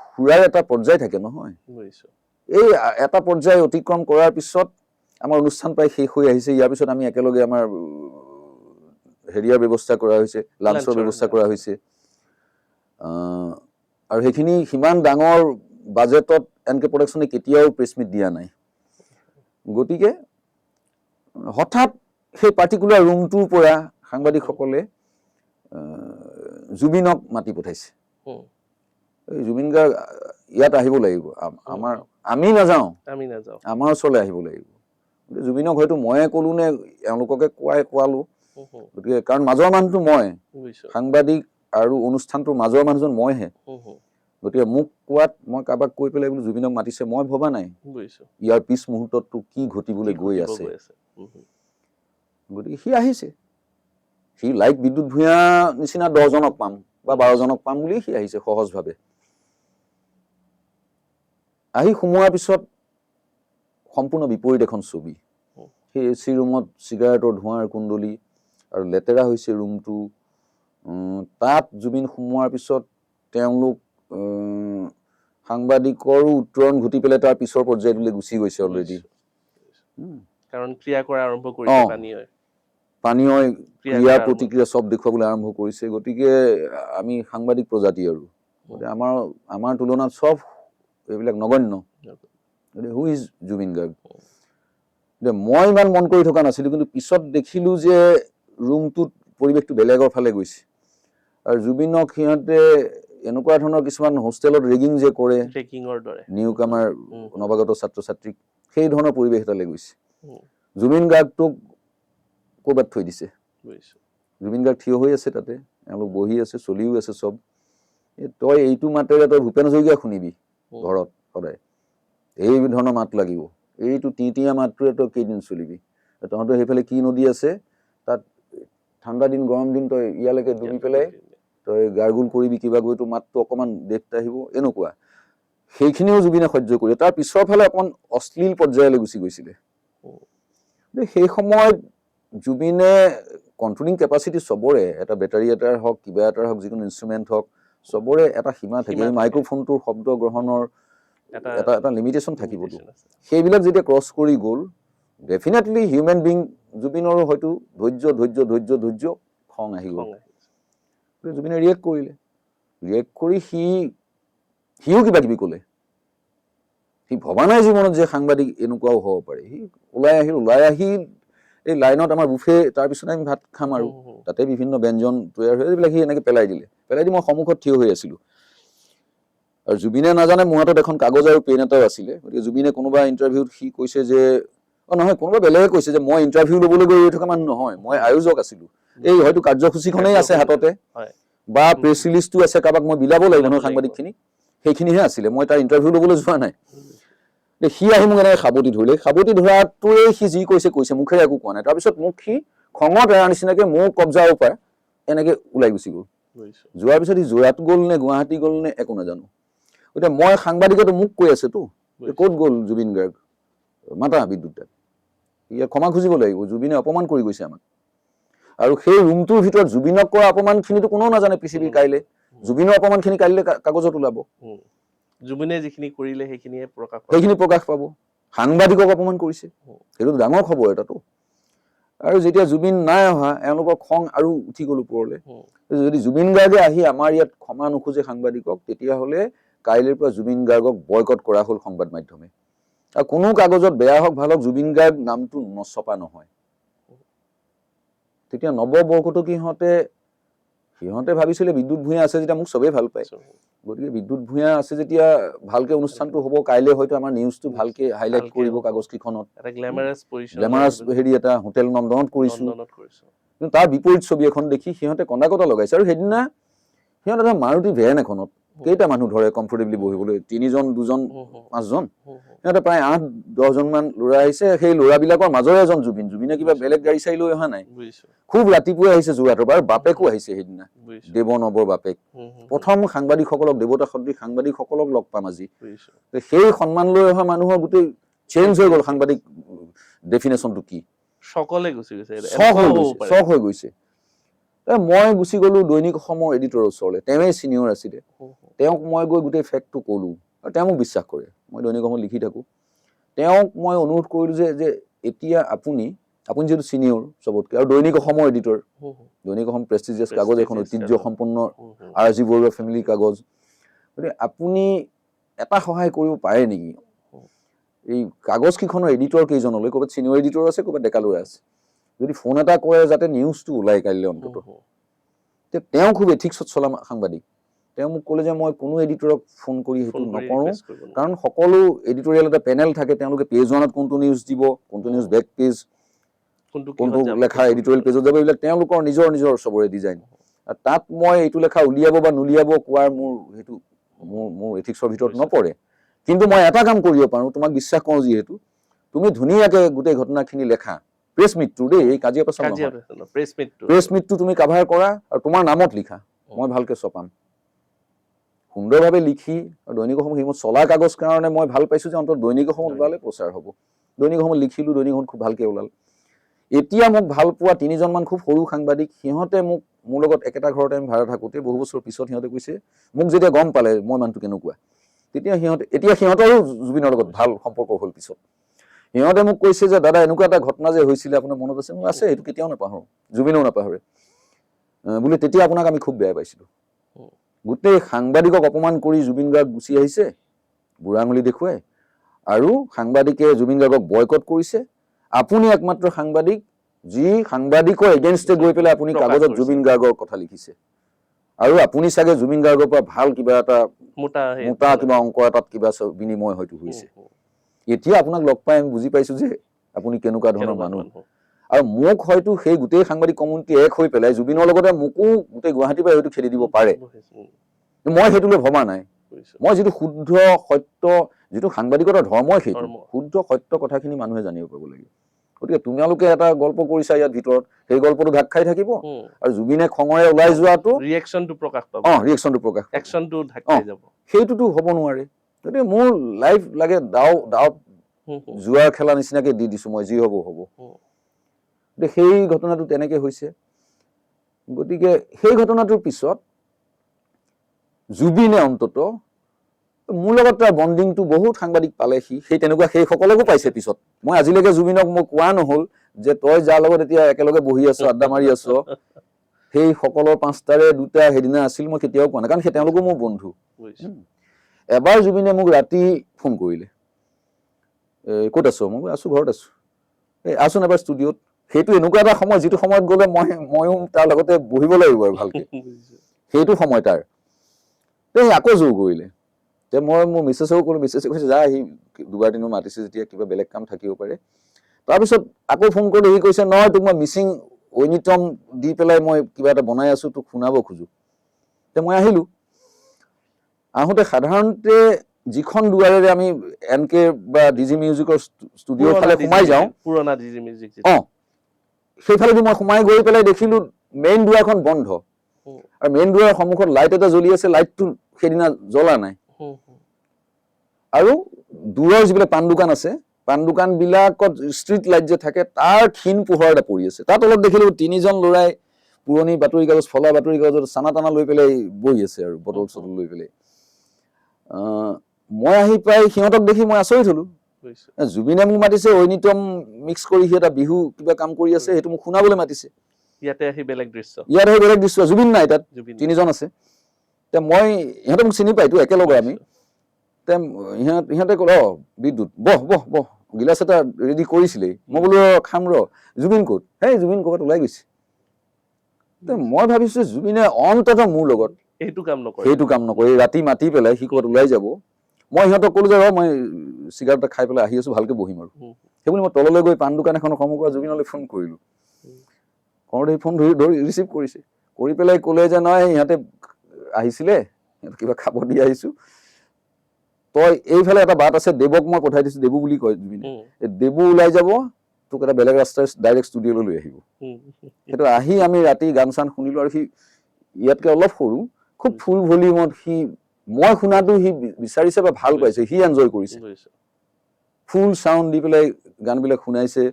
সুৰাৰ এটা পৰ্যায় থাকে নহয় এই এটা পৰ্যায় অতিক্ৰম কৰাৰ পিছত আমাৰ অনুষ্ঠান প্ৰায় শেষ হৈ আহিছে ইয়াৰ পিছত আমি একেলগে আমাৰ হেৰিয়াৰ ব্যৱস্থা কৰা হৈছে লাঞ্চৰ ব্যৱস্থা কৰা হৈছে আৰু সেইখিনি সিমান ডাঙৰ বাজেটত NK প্ৰডাকশ্যনে কেতিয়াও প্ৰেছ মিট দিয়া নাই গতিকে হঠাৎ সেই পাৰ্টিকুলাৰ ৰুমটোৰ পৰা সাংবাদিকসকলে জুবিনক মাতি পঠাইছে এই জুবিন গাৰ্গ ইয়াত আহিব লাগিব আমি নাযাওঁ আমাৰ ওচৰলৈ আহিব লাগিব জুবিনক হয়তো ময়ে ক'লো নে এওঁলোককে কোৱালো গতিকে কাৰণ মাজৰ মানুহটো মই সাংবাদিক আৰু অনুষ্ঠানটোৰ মাজৰ মানুহজন মইহে গতিকে মোক কোৱাত মই কাৰোবাক কৈ পেলাই বোলো জুবিনক মাতিছে মই ভবা নাই বুজিছো ইয়াৰ পিছ মুহূৰ্ততটো কি ঘটিবলৈ কি গৈ ঘটিব আছে গৈ আছে গতিকে সি আহিছে সি লাইক বিদ্যুৎ ভূঞা নিচিনা 10জনক পাম বা 12জনক পাম বুলি সি আহিছে সহজভাৱে আহি সোমোৱাৰ পিছত সম্পূৰ্ণ বিপৰীত এখন ছবি সেই এচি ৰুমত চিগাৰেটৰ ধোঁৱাৰ কুণ্ডলী আৰু লেতেৰা হৈছে ৰুমটো তাত জুবিন সোমোৱাৰ পিছত তেওঁলোক সাংবাদিকৰো উত্তৰণ ঘটি পেলাই তাৰ পিছৰ পৰ্যায়টোলৈ গুচি গৈছে অলৰেডি কাৰণ ক্ৰিয়া কৰা আৰম্ভ কৰিছে পানীয় ক্ৰিয়া প্ৰতিক্ৰিয়া চব দেখুৱাবলৈ আৰম্ভ কৰিছে গতিকে আমি সাংবাদিক প্ৰজাতি আৰু আমাৰ তুলনাত চব এইবিলাক নগণ্য হু ইজ জুবিন গাৰ্গ মই ইমান মন কৰি থকা নাছিলো কিন্তু পিছত দেখিলো যে ৰুমটোত পৰিৱেশটো বেলেগৰ ফালে গৈছে আৰু জুবিনক সিহঁতে এনেকুৱা ধৰণৰ কিছুমান হোষ্টেলত ৰেগিং যে কৰে নিউ কামাৰ নৱাগত ছাত্ৰ ছাত্ৰীক সেই ধৰণৰ পৰিৱেশ এটালৈ গৈছে জুবিন গাৰ্গটোক ক'ৰবাত থৈ দিছে জুবিন গাৰ্গ থিয় হৈ আছে তাতে এওঁলোক বহি আছে চলিও আছে চব তই এইটো মাতেৰে তই ভূপেন হাজৰিকা শুনিবি ঘৰত সদায় এই ধৰণৰ মাত লাগিব এইটো টিয়া মাতটোৰে তই কেইদিন চলিবি তহঁতৰ সেইফালে কি নদী আছে তাত ঠাণ্ডা দিন গৰম দিন তই ইয়ালৈকে ডুবি পেলাই তই গাৰ্গুল কৰিবি কিবা গৈ তোৰ মাতটো অকণমান ডেপ্থ আহিব এনেকুৱা সেইখিনিও জুবিনে সহ্য কৰি তাৰ পিছৰ ফালে অকণ অশ্লীল পৰ্যায়লৈ গুচি গৈছিলে সেই সময়ত জুবিনে কণ্ট্ৰলিং কেপাচিটি চবৰে এটা বেটাৰী এটাৰ হওক কিবা এটাৰ হওক যিকোনো ইনষ্ট্ৰুমেণ্ট হওক চবৰে এটা সীমা থাকে এই মাইক্ৰফোনটোৰ শব্দ গ্ৰহণৰ এটা লিমিটেশ্যন থাকিবতো সেইবিলাক যেতিয়া ক্ৰছ কৰি গ'ল ডেফিনেটলি হিউমেন বিং জুবিনৰো হয়তো ধৈৰ্য খং আহি গ'ল জুবিনে ৰিয়েক্ট কৰি সিও কিবা কিবি ক'লে সি ভবা নাই জীৱনত যে সাংবাদিক এনেকুৱাও হ'ব পাৰে সি ওলাই আহিল এই লাইনত আমাৰ বুফে তাৰপিছত আমি ভাত খাম আৰু তাতে বিভিন্ন ব্যঞ্জন তৈয়াৰ হৈ এইবিলাক সি এনেকে পেলাই দি মই সন্মুখত থিয় হৈ আছিলো আৰু জুবিনে নাজানে মোৰ হাতত এখন কাগজ আৰু পেন এটাও আছিলে গতিকে জুবিনে কোনোবা ইণ্টাৰভিউত সি কৈছে যে নহয় কোনোবা বেলেগে কৈছে যে মই ইণ্টাৰভিউ ল'বলৈ গৈ ৰৈ থকা মানুহ নহয় মই আয়োজক আছিলো এই হয়তো কাৰ্যসূচীখনেই আছে হাততে বা প্ৰেছ ৰিলিজটো আছে কাৰোবাক মই বিলাব লাগিব নহয় সাংবাদিকখিনিক সেইখিনিহে আছিলে মই তাৰ ইণ্টাৰভিউ ল'বলৈ যোৱা নাই সি আহি মোক এনেকৈ সাৱটি ধৰাটোৱে সি যি কৈছে মুখেৰে একো কোৱা নাই তাৰপিছত মোক সি খঙত এৰাৰ নিচিনাকে মোক কব্জাও পায় এনেকে ওলাই গুচি গ'ল যোৱাৰ পিছত সি যোৰহাট গ'ল নে গুৱাহাটী গ'ল নে একো নাজানো এতিয়া মই সাংবাদিকতো মোক কৈ আছেতো ক'ত গ'ল জুবিন গাৰ্গ মাতা বিদ্যুৎ দাক ইয়াক ক্ষমা খুজিব লাগিব জুবিনে অপমান কৰি গৈছে আমাক আৰু সেই ৰুমটোৰ ভিতৰত জুবিনক কৰা অপমানখিনিতো কোনেও নাজানে পৃথিৱীৰ কাইলৈ জুবিনৰ অপমানখিনি কাইলৈ কাগজত ওলাব জুবিনে যিখিনি কৰিলে সেইখিনি প্ৰকাশ পাব সাংবাদিকক অপমান কৰিছে সেইটো ডাঙৰ খবৰ এটাতো আৰু যেতিয়া জুবিন নাই অহা এওঁলোকৰ খং আৰু উঠি গ'ল ওপৰলৈ যদি জুবিন গাৰ্গে আহি আমাৰ ইয়াত ক্ষমা নোখোজে সাংবাদিকক তেতিয়াহ'লে কাইলৈৰ পৰা জুবিন গাৰ্গক বয়কট কৰা হ'ল সংবাদ মাধ্যমে আৰু কোনো কাগজত বেয়া হওক ভাল হওক জুবিন গাৰ্গ নামটো নছপা নহয় তেতিয়া নৱবৰকটকী সিহঁতে ভাবিছিলে বিদ্যুৎ ভূঞা আছে যেতিয়া মোক চবেই ভাল পায় গতিকে বিদ্যুৎ ভূঞা আছে যেতিয়া ভালকে অনুষ্ঠানটো হ'ব কাইলৈ হয়তো আমাৰ নিউজটো ভালকে হাইলাইট কৰিব কাগজকেইখনত গ্লেমাৰাছ হেৰি এটা হোটেল নন্দনত কৰিছো কিন্তু তাৰ বিপৰীত ছবি এখন দেখি সিহঁতে কন্দা কটা লগাইছে আৰু সেইদিনা সিহঁতে এটা মাৰুতি ভেন এখনত কেইটা মানুহ ধৰে কমফৰ্টেবলি বহিবলৈ 3জন 2জন 5জন সিহঁতে প্ৰায় 8-10জন মান ল'ৰা আহিছে সেই ল'ৰাবিলাকৰ মাজৰে এজন জুবিনে কিবা বেলেগ গাড়ী চাৰি লৈ অহা নাই খুব ৰাতিপুৱাই আহিছে যোৰহাটৰ পৰা বাপেকো আহিছে সেইদিনা দেৱনৱৰ বাপেক প্ৰথম সাংবাদিকসকলক দেৱতা সদৃশ সাংবাদিকসকলক লগ পাম আজি সেই সন্মান লৈ অহা মানুহৰ গোটেই চেঞ্জ হৈ গ'ল সাংবাদিক ডেফিনেশ্যনটো কি চখ হৈ গৈছে মই গুচি গ'লো দৈনিক অসমৰ এডিটৰৰ ওচৰলৈ তেওঁৱেই চিনিয়ৰ আছিলে তেওঁক মই গৈ গোটেই ফেক্টটো ক'লো আৰু তেওঁ মোক বিশ্বাস কৰে মই দৈনিক অসমত লিখি থাকোঁ তেওঁক মই অনুৰোধ কৰিলোঁ যে এতিয়া আপুনি যিহেতু চিনিয়ৰ চবতকৈ আৰু দৈনিক অসমৰ এডিটৰ দৈনিক অসম প্ৰেষ্টিজিয়াছ কাগজ এখন ঐতিহ্য সম্পন্ন RG বৰুৱা ফেমিলি কাগজ গতিকে আপুনি এটা সহায় কৰিব পাৰে নেকি এই কাগজকেইখনৰ এডিটৰ কেইজনলৈ ক'ৰবাত চিনিয়ৰ এডিটৰ আছে ক'ৰবাত ডেকা ল'ৰা আছে যদি ফোন এটা কৰে যাতে নিউজটো ওলাই কাইলৈ অন্ততঃ তেওঁ খুব এথিক্সত চলা সাংবাদিক তেওঁ মোক ক'লে যে মই কোনো এডিটৰক ফোন কৰি সেইটো নকৰোঁ কাৰণ সকলো এডিটৰিয়েল এটা পেনেল থাকে তেওঁলোকে পেজ ওৱানত কোনটো নিউজ দিব কোনটো নিউজ বেক পেজ কোনটো লেখা এডিটৰিয়েল পেজত যাব এইবিলাক তেওঁলোকৰ নিজৰ চবৰে ডিজাইন আৰু তাত মই এইটো লেখা উলিয়াব বা নুলিয়াব কোৱাৰ মোৰ সেইটো মোৰ এথিক্সৰ ভিতৰত নপৰে কিন্তু মই এটা কাম কৰিব পাৰোঁ তোমাক বিশ্বাস কৰোঁ যিহেতু তুমি ধুনীয়াকৈ গোটেই ঘটনাখিনি লেখা প্ৰেছ মিটটো দেই এই কাজিয়া পেচাল নহয় প্ৰেছ মিটটো তুমি কাভাৰ কৰা আৰু তোমাৰ নামত লিখা মই ভালকৈ ছপাম সুন্দৰভাৱে লিখি আৰু দৈনিক অসমত সেইমত চলা কাগজ কাৰণে মই ভাল পাইছোঁ যে অন্তত দৈনিক অসমত ওলালে প্ৰচাৰ হ'ব দৈনিক অসমত লিখিলোঁ দৈনিক অসমত খুব ভালকৈ ওলাল এতিয়া মোক ভাল পোৱা 3জনমান খুব সৰু সাংবাদিক সিহঁতে মোক মোৰ লগত একেটা ঘৰতে আমি ভাড়া থাকোঁতে বহু বছৰ পিছত সিহঁতে কৈছে মোক যেতিয়া গম পালে মই মানুহটো কেনেকুৱা তেতিয়া এতিয়া সিহঁতৰো জুবিনৰ লগত ভাল সম্পৰ্ক হ'ল পিছত সিহঁতে মোক কৈছে যে দাদা এনেকুৱা এটা ঘটনা যে হৈছিলে আপোনাৰ মনত আছে মোৰ আছে এইটো কেতিয়াও নাপাহৰোঁ জুবিনেও নাপাহৰে বোলে তেতিয়া আপোনাক আমি খুব বেয়া পাইছিলোঁ গোটেই সাংবাদিকক অপমান কৰি জুবিন গাৰ্গ গুচি আহিছে বুঢ়া আঙুলি দেখুৱাই আৰু সাংবাদিকে জুবিন গাৰ্গক বয়কট কৰিছে আপুনি একমাত্ৰ সাংবাদিক যি সাংবাদিকৰ এগেইনষ্টে গৈ পেলাই আপুনি কাগজত জুবিন গাৰ্গৰ কথা লিখিছে আৰু আপুনি চাগে জুবিন গাৰ্গৰ পৰা ভাল কিবা এটা মোটা কিবা অংক এটাত কিবা বিনিময় হয়তো হৈছে এতিয়া আপোনাক লগ পাই আমি বুজি পাইছোঁ যে আপুনি কেনেকুৱা ধৰণৰ মানুহ আৰু মোক হয়তো সেই গোটেই সাংবাদিক কমিউনিটি এক হৈ পেলাই জুবিনৰ লগতে মোকো গোটেই গুৱাহাটীৰ পৰা হয়তো খেদি দিব পাৰে মই সেইটোলৈ ভবা নাই মই যিটো শুদ্ধ সত্য যিটো সাংবাদিকতাৰ ধৰ্মই সেইটো শুদ্ধ সত্য কথাখিনি মানুহে জানিব পাব লাগে গতিকে তোমালোকে এটা গল্প কৰিছা ইয়াত ভিতৰত সেই গল্পটো ঢাক খাই থাকিব আৰু জুবিনে খঙৰে ওলাই যোৱাটো ৰিয়েকশ্যনটো প্ৰকাশ সেইটোতো হ'ব নোৱাৰে গতিকে মোৰ লাইফ লাগে দাও জুৱাৰ খেলা নিচিনাকে দি দিছোঁ মই যি হ'ব গতিকে সেই ঘটনাটো তেনেকে হৈছে গতিকে সেই ঘটনাটোৰ পিছত জুবিনে অন্তত মোৰ লগত তাৰ বণ্ডিংটো বহুত সাংবাদিক পালে সেই তেনেকুৱা সেই সকলোকো পাইছে পিছত মই আজিলৈকে জুবিনক মই কোৱা নহ'ল যে তই যাৰ লগত এতিয়া একেলগে বহি আছ আড্ডা মাৰি আছ সেই সকলৰ 5টাৰে 2টা সেইদিনা আছিল মই কেতিয়াও কোৱা নাই কাৰণ সেই তেওঁলোকো মোৰ বন্ধু এবাৰ জুবিনে মোক ৰাতি ফোন কৰিলে ক'ত আছ মই আছোঁ ঘৰত আছোঁ আছোন এবাৰ ষ্টুডিঅ'ত সেইটো এনেকুৱা এটা সময় যিটো সময়ত গ'লে ময়ো তাৰ লগতে বহিব লাগিব আৰু ভালকৈ সেইটো সময় তাৰ আকৌ জোৰ কৰিলে যে মই মোৰ মিছেছকো ক'লো মিছেছে কৈছে যা সি 2-3 মাতিছে যেতিয়া কিবা বেলেগ কাম থাকিব পাৰে তাৰপিছত আকৌ ফোন কৰি সি কৈছে নহয় তোক মই মিচিং ঐনিতম দি পেলাই মই কিবা এটা বনাই আছোঁ তোক শুনাব খোজোঁ মই আহিলোঁ আহোঁতে সাধাৰণতে যিখন দুৱাৰেৰে আমি NK বা DG মিউজিকৰ ষ্টুডিঅ'ৰ ফালে সোমাই যাওঁ পুৰণা DG মিউজিক সেইফালেদি মই সোমাই গৈ পেলাই দেখিলোঁ মেইন দুৱাৰখন বন্ধ আৰু মেইন দুৱাৰৰ সন্মুখত লাইট এটা জ্বলি আছে লাইটটো সেইদিনা জ্বলা নাই আৰু দূৰৰ যিবিলাক পাণ দোকান আছে পাণ দোকানবিলাকত ষ্ট্ৰীট লাইট যে থাকে তাৰ ক্ষীণ পোহৰ এটা পৰি আছে তাত অলপ দেখিলোঁ 3জন ল'ৰাই পুৰণি বাতৰি কাগজ ফলা বাতৰি কাগজত চানা টানা লৈ পেলাই বহি আছে আৰু বটল চটল লৈ পেলাই মই আহি পাই সিহঁতক দেখি মই আচৰিত হ'লোঁ জুবিনে মোক মাতিছে ঐনিতম মিক্স কৰি সি এটা বিহু কিবা কাম কৰি আছে সেইটো মোক শুনাবলৈ মাতিছে ইয়াতে আহি বেলেগ দৃশ্য জুবিন নাই তাত 3জন আছে মই ইহঁতে মোক চিনি পাইতো একেলগে আমি ইহঁতে ক'লে বিদ্যুৎ বহ গিলাচ এটা ৰেডি কৰিছিলেই মই বোলো খাম জুবিন ক'ত জুবিন ক'ৰবাত ওলাই গৈছে মই ভাবিছোঁ জুবিনে অন্ততঃ মোৰ লগত সেইটো কাম নকৰে ৰাতি মাতি পেলাই সি ক'ৰবাত ওলাই যাব মই সিহঁতক ক'লো যে মই চিগাৰেট এটা খাই পেলাই আহি আছোঁ ভালকৈ বহিম আৰু সেইবুলি মই তললৈ গৈ পাণ দোকান এখনৰ সন্মুখত জুবিনলৈ ফোন কৰিলোঁ কৰোঁতে ফোন ধৰি ৰিচিভ কৰিছে কৰি পেলাই ক'লে যে নহয় সিহঁতে আহিছিলে কিবা খাব দি আহিছোঁ তই এইফালে এটা বাট আছে দেৱক মই পঠাই দিছোঁ দেৱু বুলি কয় জুবিনে দেৱু ওলাই যাব তোক এটা বেলেগ ৰাস্তাৰ ডাইৰেক্ট ষ্টুডিঅ'লৈ লৈ আহিব সেইটো আহি আমি ৰাতি গান চান শুনিলোঁ আৰু সি ইয়াতকৈ অলপ সৰু খুব ফুল ভলিউমত মই শুনাটো সি বিচাৰিছে বা ভাল পাইছে সি এনজয় কৰিছে ফুল চাউণ্ড দি পেলাই গানবিলাক শুনাইছে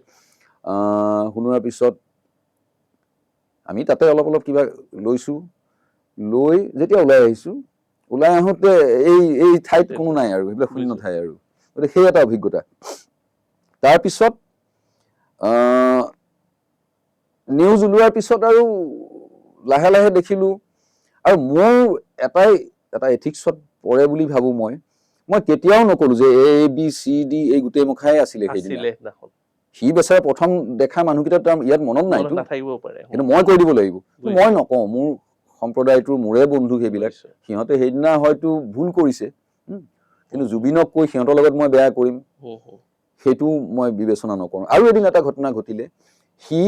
শুনোৱাৰ পিছত আমি তাতে অলপ কিবা লৈছোঁ লৈ যেতিয়া ওলাই আহিছোঁ ওলাই আহোঁতে এই ঠাইত কোনো নাই আৰু সেইবিলাক শূন্য ঠাই আৰু গতিকে সেই এটা অভিজ্ঞতা তাৰপিছত নিউজ ওলোৱাৰ পিছত আৰু লাহে লাহে দেখিলোঁ আৰু মোৰ এটা এথিক্সত পৰে বুলি ভাবোঁ মই কেতিয়াও নকলোঁ যে ABCD এই গোটেই মুখাই আছিলে সেইদিনা সি বেচাৰে প্ৰথম দেখা মানুহকেইটা তাৰ ইয়াত মনত নাই কিন্তু মই কৈ দিব লাগিব মই নকওঁ মোৰ সম্প্ৰদায়টোৰ মোৰে বন্ধু সেইবিলাক সিহঁতে সেইদিনা হয়তো ভুল কৰিছে কিন্তু জুবিনক কৈ সিহঁতৰ লগত মই বেয়া কৰিম সেইটো মই বিবেচনা নকৰোঁ আৰু এদিন এটা ঘটনা ঘটিলে সি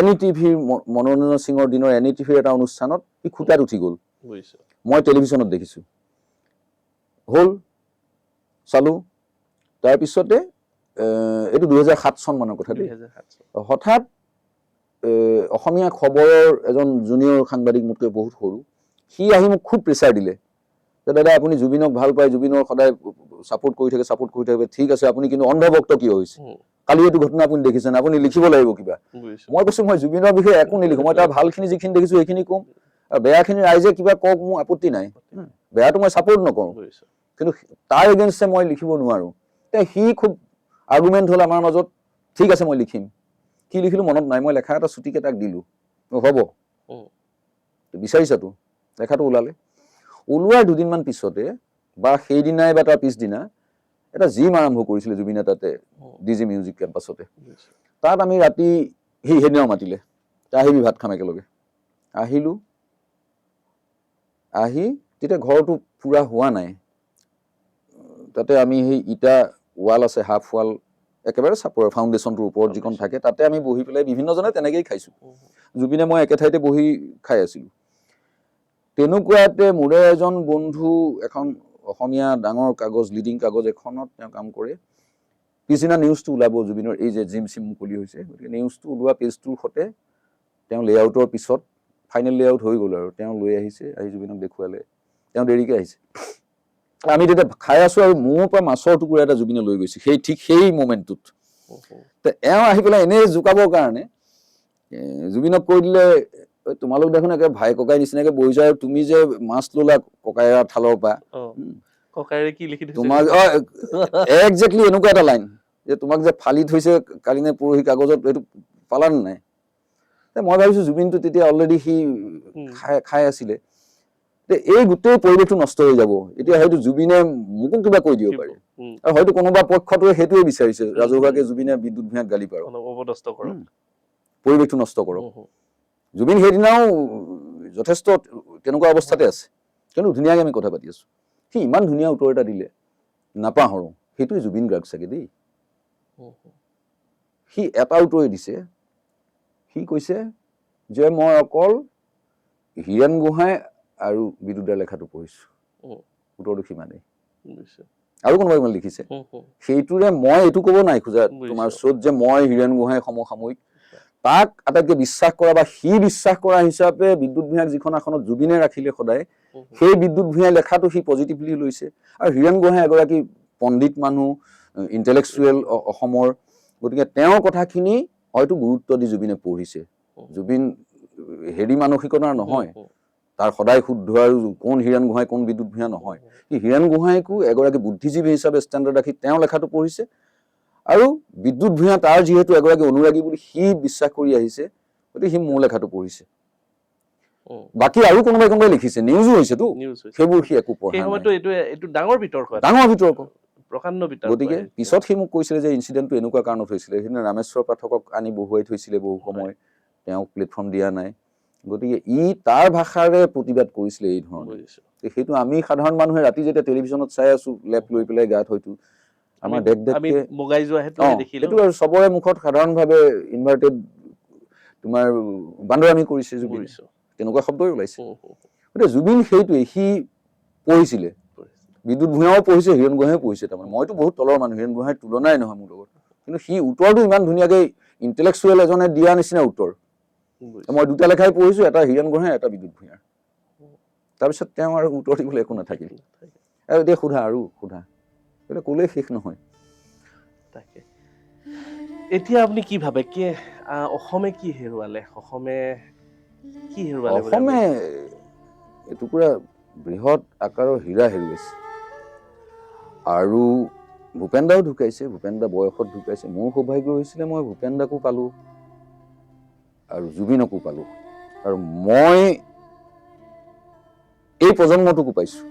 NETV মনোৰঞ্জন সিঙৰ দিনৰ NETVৰ এটা অনুষ্ঠানত সি খুটাত উঠি গ'ল বুজিছো মই টেলিভিশ্যনত দেখিছোঁ হ'ল চালোঁ তাৰপিছতে এইটো 2007 চন মানৰ কথা দেই 2007 চন হঠাৎ অসমীয়া খবৰৰ এজন জুনিয়ৰ সাংবাদিক মোতকৈ বহুত সৰু সি আহি মোক খুব প্ৰেছাৰ দিলে যে দাদা আপুনি জুবিনক ভাল পায় জুবিনৰ সদায় ছাপোৰ্ট কৰি থাকে ঠিক আছে আপুনি কিন্তু অন্ধভক্ত কিয় হৈছে কালি এইটো ঘটনা আপুনি দেখিছেনে আপুনি লিখিব লাগিব কিবা মই কৈছোঁ মই জুবিনৰ বিষয়ে একো নিলিখোঁ মই তাৰ ভালখিনি যিখিনি দেখিছোঁ সেইখিনি ক'ম বেয়াখিনি ৰাইজে কিবা কওক মোৰ আপত্তি নাই বেয়াটো মই ছাপোৰ্ট নকৰোঁ কিন্তু তাৰ এগেইনষ্টে মই লিখিব নোৱাৰোঁ সি খুব আৰ্গুমেণ্ট হ'ল আমাৰ মাজত ঠিক আছে মই লিখিম কি লিখিলোঁ মনত নাই মই লেখা এটা চুটিকে তাক দিলোঁ হ'ব বিচাৰিছাতো লেখাটো ওলোৱাৰ দুদিনমান পিছতে বা সেইদিনাই বা তাৰ পিছদিনা এটা জিম আৰম্ভ কৰিছিলে জুবিনে তাতে DG মিউজিক কেম্পাছতে তাত আমি ৰাতি সেইদিনাও মাতিলে আহিবি ভাত খাম একেলগে আহিলোঁ আহি তেতিয়া ঘৰটো পুৰা হোৱা নাই তাতে আমি সেই ইটা ৱাল আছে হাফ ৱাল একেবাৰে চাপৰ ফাউণ্ডেশ্যনটোৰ ওপৰত যিখন থাকে তাতে আমি বহি পেলাই বিভিন্নজনে তেনেকেই খাইছোঁ জুবিনে মই একে ঠাইতে বহি খাই আছিলোঁ তেনেকুৱাতে মোৰে এজন বন্ধু এখন অসমীয়া ডাঙৰ কাগজ লিডিং কাগজ এখনত তেওঁ কাম কৰে পিছদিনা নিউজটো ওলাব জুবিনৰ এই যে জিম চিম মুকলি হৈছে গতিকে নিউজটো ওলোৱা পেজটোৰ সৈতে তেওঁ লেআউটৰ পিছত ফাইনেল লেআউট হৈ গ'ল আৰু তেওঁ লৈ আহিছে আহি জুবিনক দেখুৱালে তেওঁ দেৰিকৈ আহিছে আমি তেতিয়া খাই আছোঁ আৰু মোৰ পৰা মাছৰ টুকুৰা এটা জুবিনে লৈ গৈছে ঠিক সেই মোমেণ্টটোত এওঁ আহি পেলাই এনেই জোকাবৰ কাৰণে জুবিনক কৈ দিলে তোমালোক দেখোন একে ভাই ককাই নিচিনাকে বহিছা আৰু তুমি যে মাছ ললা ককাইৰ থালৰ পৰা ককাইৰে কি লিখি দিছে তোমাক একজেক্টলি এনেকুৱা এটা লাইন যে তোমাক যে ফালি থৈছে কালি নে পৰহি কাগজত এইটো পালানে নাই মই ভাবিছোঁ জুবিনটো তেতিয়া অলৰেডি সি খাই আছিলে এই গোটেই পৰিৱেশটো নষ্ট হৈ যাব এতিয়া হয়তো জুবিনে মোকো কিবা কৈ দিব পাৰে আৰু হয়তো কোনোবা পক্ষটোৱে সেইটোৱে বিচাৰিছে ৰাজহুৱাকে জুবিনে বিদ্যুৎ ভূঞাক গালি পাৰক পৰিৱেশটো নষ্ট কৰক জুবিন সেইদিনাও যথেষ্ট তেনেকুৱা অৱস্থাতে আছে কিন্তু ধুনীয়াকৈ আমি কথা পাতি আছোঁ সি ইমান ধুনীয়া উত্তৰ এটা দিলে নাপাহৰোঁ সেইটোৱে জুবিন গাৰ্গ চাগে দেই সি এটা উত্তৰে দিছে সি কৈছে যে মই অকল হীৰেণ গোহাঁই আৰু বিদ্যুৎদাৰ লেখাটো পঢ়িছোঁ উত্তৰটো সিমানেই আৰু কোনোবাই ইমান লিখিছে সেইটোৰে মই এইটো ক'ব নাই খোজা তোমাৰ শ্ৰোত যে মই হীৰেণ গোহাঁই সমসাময়িক তাক আটাইতকৈ বিশ্বাস কৰা বা সি বিশ্বাস কৰা হিচাপে বিদ্যুৎ ভূঞাক যিখন আসনত জুবিনে ৰাখিলে সদায় সেই বিদ্যুৎ ভূঞাই লেখাটো সি পজিটিভলি লৈছে আৰু হীৰেণ গোহাঁই এগৰাকী পণ্ডিত মানুহ ইণ্টেলেকচুৱেল অসমৰ গতিকে তেওঁৰ কথাখিনি হয়তো গুৰুত্ব দি জুবিনে পঢ়িছে জুবিন হেৰি মানসিকতাৰ নহয় তাৰ সদায় শুদ্ধ আৰু কোন হীৰেণ গোহাঁই কোন বিদ্যুৎ ভূঞা নহয় হীৰেণ গোহাঁইকো এগৰাকী বুদ্ধিজীৱী হিচাপে ষ্টেণ্ডাৰ্ড ৰাখি তেওঁ লেখাটো পঢ়িছে আৰু বিদ্যুৎ ভূঞা তাৰ যিহেতু এগৰাকী অনুৰাগী বুলি সি বিশ্বাস কৰি আহিছে গতিকে সি মোৰ লেখাটো পঢ়িছে বাকী আৰু কোনোবাই লিখিছে নিউজো হৈছেতো সেইবোৰ সি একো পঢ়া নাই ডাঙৰ বিতৰ্ক গতিকে পিছত সি মোক কৈছিলে যে ইনচিডেণ্টটো এনেকুৱা কাৰণত হৈছিলে সেইদিনা ৰামেশ্বৰ পাঠকক আনি বহুৱাই থৈছিলে বহু সময় তেওঁক প্লেটফৰ্ম দিয়া নাই গতিকে তাৰ ভাষাৰে প্ৰতিবাদ কৰিছিলে এই ধৰণে সেইটো আমি সাধাৰণ মানুহে ৰাতি যেতিয়া টেলিভিশ্যনত চাই আছো লেপ লৈ পেলাই গাত হয়তো আমাৰ সেইটো আৰু চবৰে মুখত সাধাৰণভাৱে ইনভাৰ্টেড তোমাৰ বান্দৰামি কৰিছে জুবিন তেনেকুৱা শব্দই ওলাইছে গতিকে জুবিন সেইটোৱে সি পঢ়িছিলে বিদ্যুৎ ভূঞাও পঢ়িছে হীৰেণ গোহাঁইও পঢ়িছে তাৰমানে মইতো বহুত তলৰ মানুহ হীৰেণ গোহাঁইৰ তুলনাই নহয় মোৰ লগত কিন্তু সি উত্তৰটো ইমান ধুনীয়াকৈ ইণ্টেলেকচুৱেল এজনে দিয়া নিচিনা উত্তৰ মই দুটা লেখাই পঢ়িছোঁ এটা হীৰেণ গোহাঁই এটা বিদ্যুৎ ভূঞাৰ তাৰপিছত তেওঁ আৰু উত্তৰ দিবলৈ একো নাথাকিল আৰু এতিয়া সোধা এতিয়া ক'লেই শেষ নহয় তাকে এতিয়া আপুনি কি ভাবে কি অসমে কি হেৰুৱালে অসমে এটুকুৰা বৃহৎ আকাৰৰ হীৰা হেৰুৱাইছে আৰু ভূপেন দাও ঢুকাইছে ভূপেন দা বয়সত ঢুকাইছে মোৰ সৌভাগ্য হৈছিলে মই ভূপেন দাকো পালোঁ আৰু জুবিনকো পালোঁ আৰু মই এই প্ৰজন্মটোকো পাইছোঁ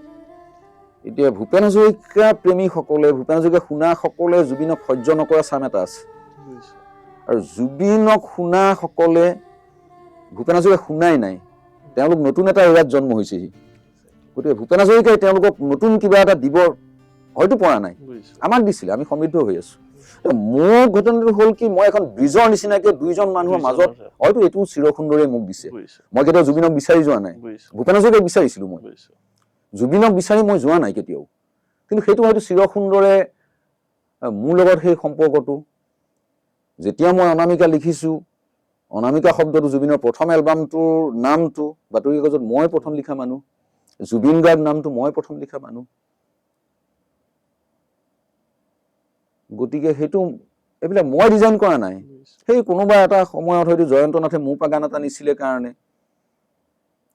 এতিয়া ভূপেন হাজৰিকা প্ৰেমীসকলে ভূপেন হাজৰিকা শুনাসকলে জুবিনক সহ্য নকৰা চাম এটা আছে আৰু জুবিনক শুনাসকলে ভূপেন হাজৰিকা শুনাই নাই তেওঁলোক নতুন এটা এৰাত জন্ম হৈছেহি গতিকে ভূপেন হাজৰিকাই তেওঁলোকক নতুন কিবা এটা দিব হয়তো পৰা নাই আমাক দিছিলে আমি সমৃদ্ধ হৈ আছোঁ মোৰ ঘটনাটো হ'ল কি মই এখন ব্ৰিজৰ নিচিনাকে দুইজন মানুহৰ মাজত হয়তো এইটো চিৰসুন্দৰে মোক দিছে মই কেতিয়াও জুবিনক বিচাৰি যোৱা নাই ভূপেন হাজৰিকাক বিচাৰিছিলো মই জুবিনক বিচাৰি মই যোৱা নাই কেতিয়াও কিন্তু সেইটো হয়তো চিৰসুন্দৰে মোৰ লগত সেই সম্পৰ্কটো যেতিয়া মই অনামিকা লিখিছো অনামিকা শব্দটো জুবিনৰ প্ৰথম এলবামটোৰ নামটো বাতৰি কাকতত মই প্ৰথম লিখা মানুহ জুবিন গাৰ্গ নামটো মই প্ৰথম লিখা মানুহ গতিকে সেইটো এইবিলাক মই ডিজাইন কৰা নাই সেই কোনোবা এটা সময়ত হয়তো জয়ন্ত নাথে মোৰ পৰা গান এটা নিছিলে কাৰণে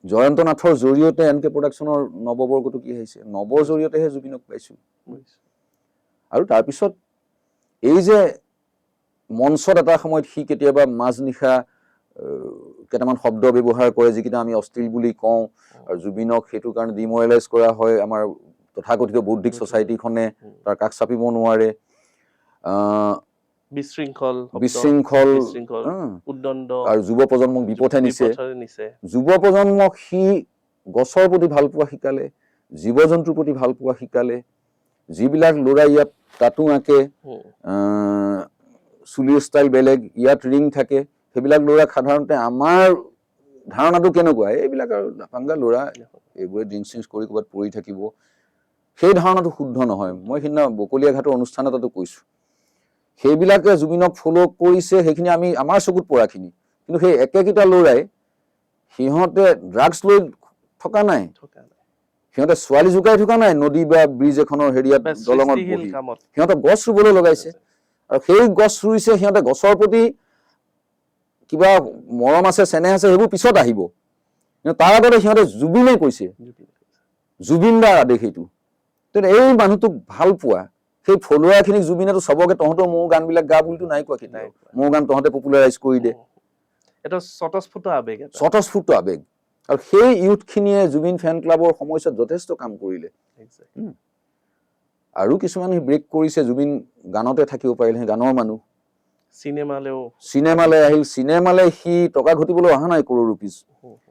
জয়ন্ত নাথৰ জৰিয়তে এনকে প্ৰডাকশ্যনৰ নৱবৰ্গটো কি হৈছে নৱৰ জৰিয়তেহে জুবিনক পাইছো আৰু তাৰপিছত এই যে মঞ্চত এটা সময়ত সি কেতিয়াবা মাজনিশা কেইটামান শব্দ ব্যৱহাৰ কৰে যিকেইটা আমি অশ্লীল বুলি কওঁ আৰু জুবিনক সেইটো কাৰণে ডিমৰেলাইজ কৰা হয় আমাৰ তথাকথিত বৌদ্ধিক ছ'চাইটিখনে তাৰ কাষ চাপিব নোৱাৰে বিশৃংখল উদ্দণ্ড আৰু যুৱ প্ৰজন্মক বিপথে নিছে যুৱ প্ৰজন্মক সি গছৰ প্ৰতি ভাল পোৱা শিকালে জীৱ জন্তুৰ প্ৰতি ভাল পোৱা শিকালে যিবিলাক ল'ৰা ইয়াত টাটু আঁকে চুলিৰ ষ্টাইল বেলেগ ইয়াত ৰিং থাকে সেইবিলাক ল'ৰাক সাধাৰণতে আমাৰ ধাৰণাটো কেনেকুৱা এইবিলাক আৰু নাপাংগা ল'ৰা এইবোৰে ড্ৰিংক চিংক কৰি ক'ৰবাত পৰি থাকিব সেই ধাৰণাটো শুদ্ধ নহয় মই সিদিনা বকলীয়া ঘাটৰ অনুষ্ঠান এটাতো কৈছো সেইবিলাকে জুবিনক ফ'ল' কৰিছে সেইখিনি আমি আমাৰ চকুত পৰাখিনি কিন্তু সেই একেকেইটা ল'ৰাই সিহঁতে ড্ৰাগছ লৈ থকা নাই সিহঁতে ছোৱালী জোকাই থকা নাই নদী বা ব্ৰিজ এখনৰ হেৰিয়াত দলঙত বহি সিহঁতে গছ ৰুবলৈ লগাইছে আৰু সেই গছ ৰুইছে সিহঁতে গছৰ প্ৰতি কিবা মৰম আছে চেনেহ আছে সেইবোৰ পিছত আহিব কিন্তু তাৰ আগতে সিহঁতে জুবিনে কৈছে জুবিন দাৰ আদেশ সেইটো এই মানুহটোক ভাল পোৱা সেই ফলোৱাৰখিনিক জুবিনেতো চবকে তহঁতৰ মোৰ গানবিলাক গা বুলিতো নাই কোৱা কেতিয়াও মোৰ গান তহঁতে পপুলাৰাইজ কৰি দে এটা স্বতঃস্ফূৰ্ত আবেগ আৰু সেই ইউথখিনিয়ে জুবিন ফেন ক্লাবৰ সময়ছোৱাত যথেষ্ট কাম কৰিলে আৰু কিছুমান ব্ৰেক কৰিছে জুবিন গানতে থাকিব পাৰিলে সেই গানৰ মানুহ চিনেমালৈ আহিল চিনেমালৈ সি টকা ঘটিবলৈ অহা নাই কৰোৰ ৰুপিজ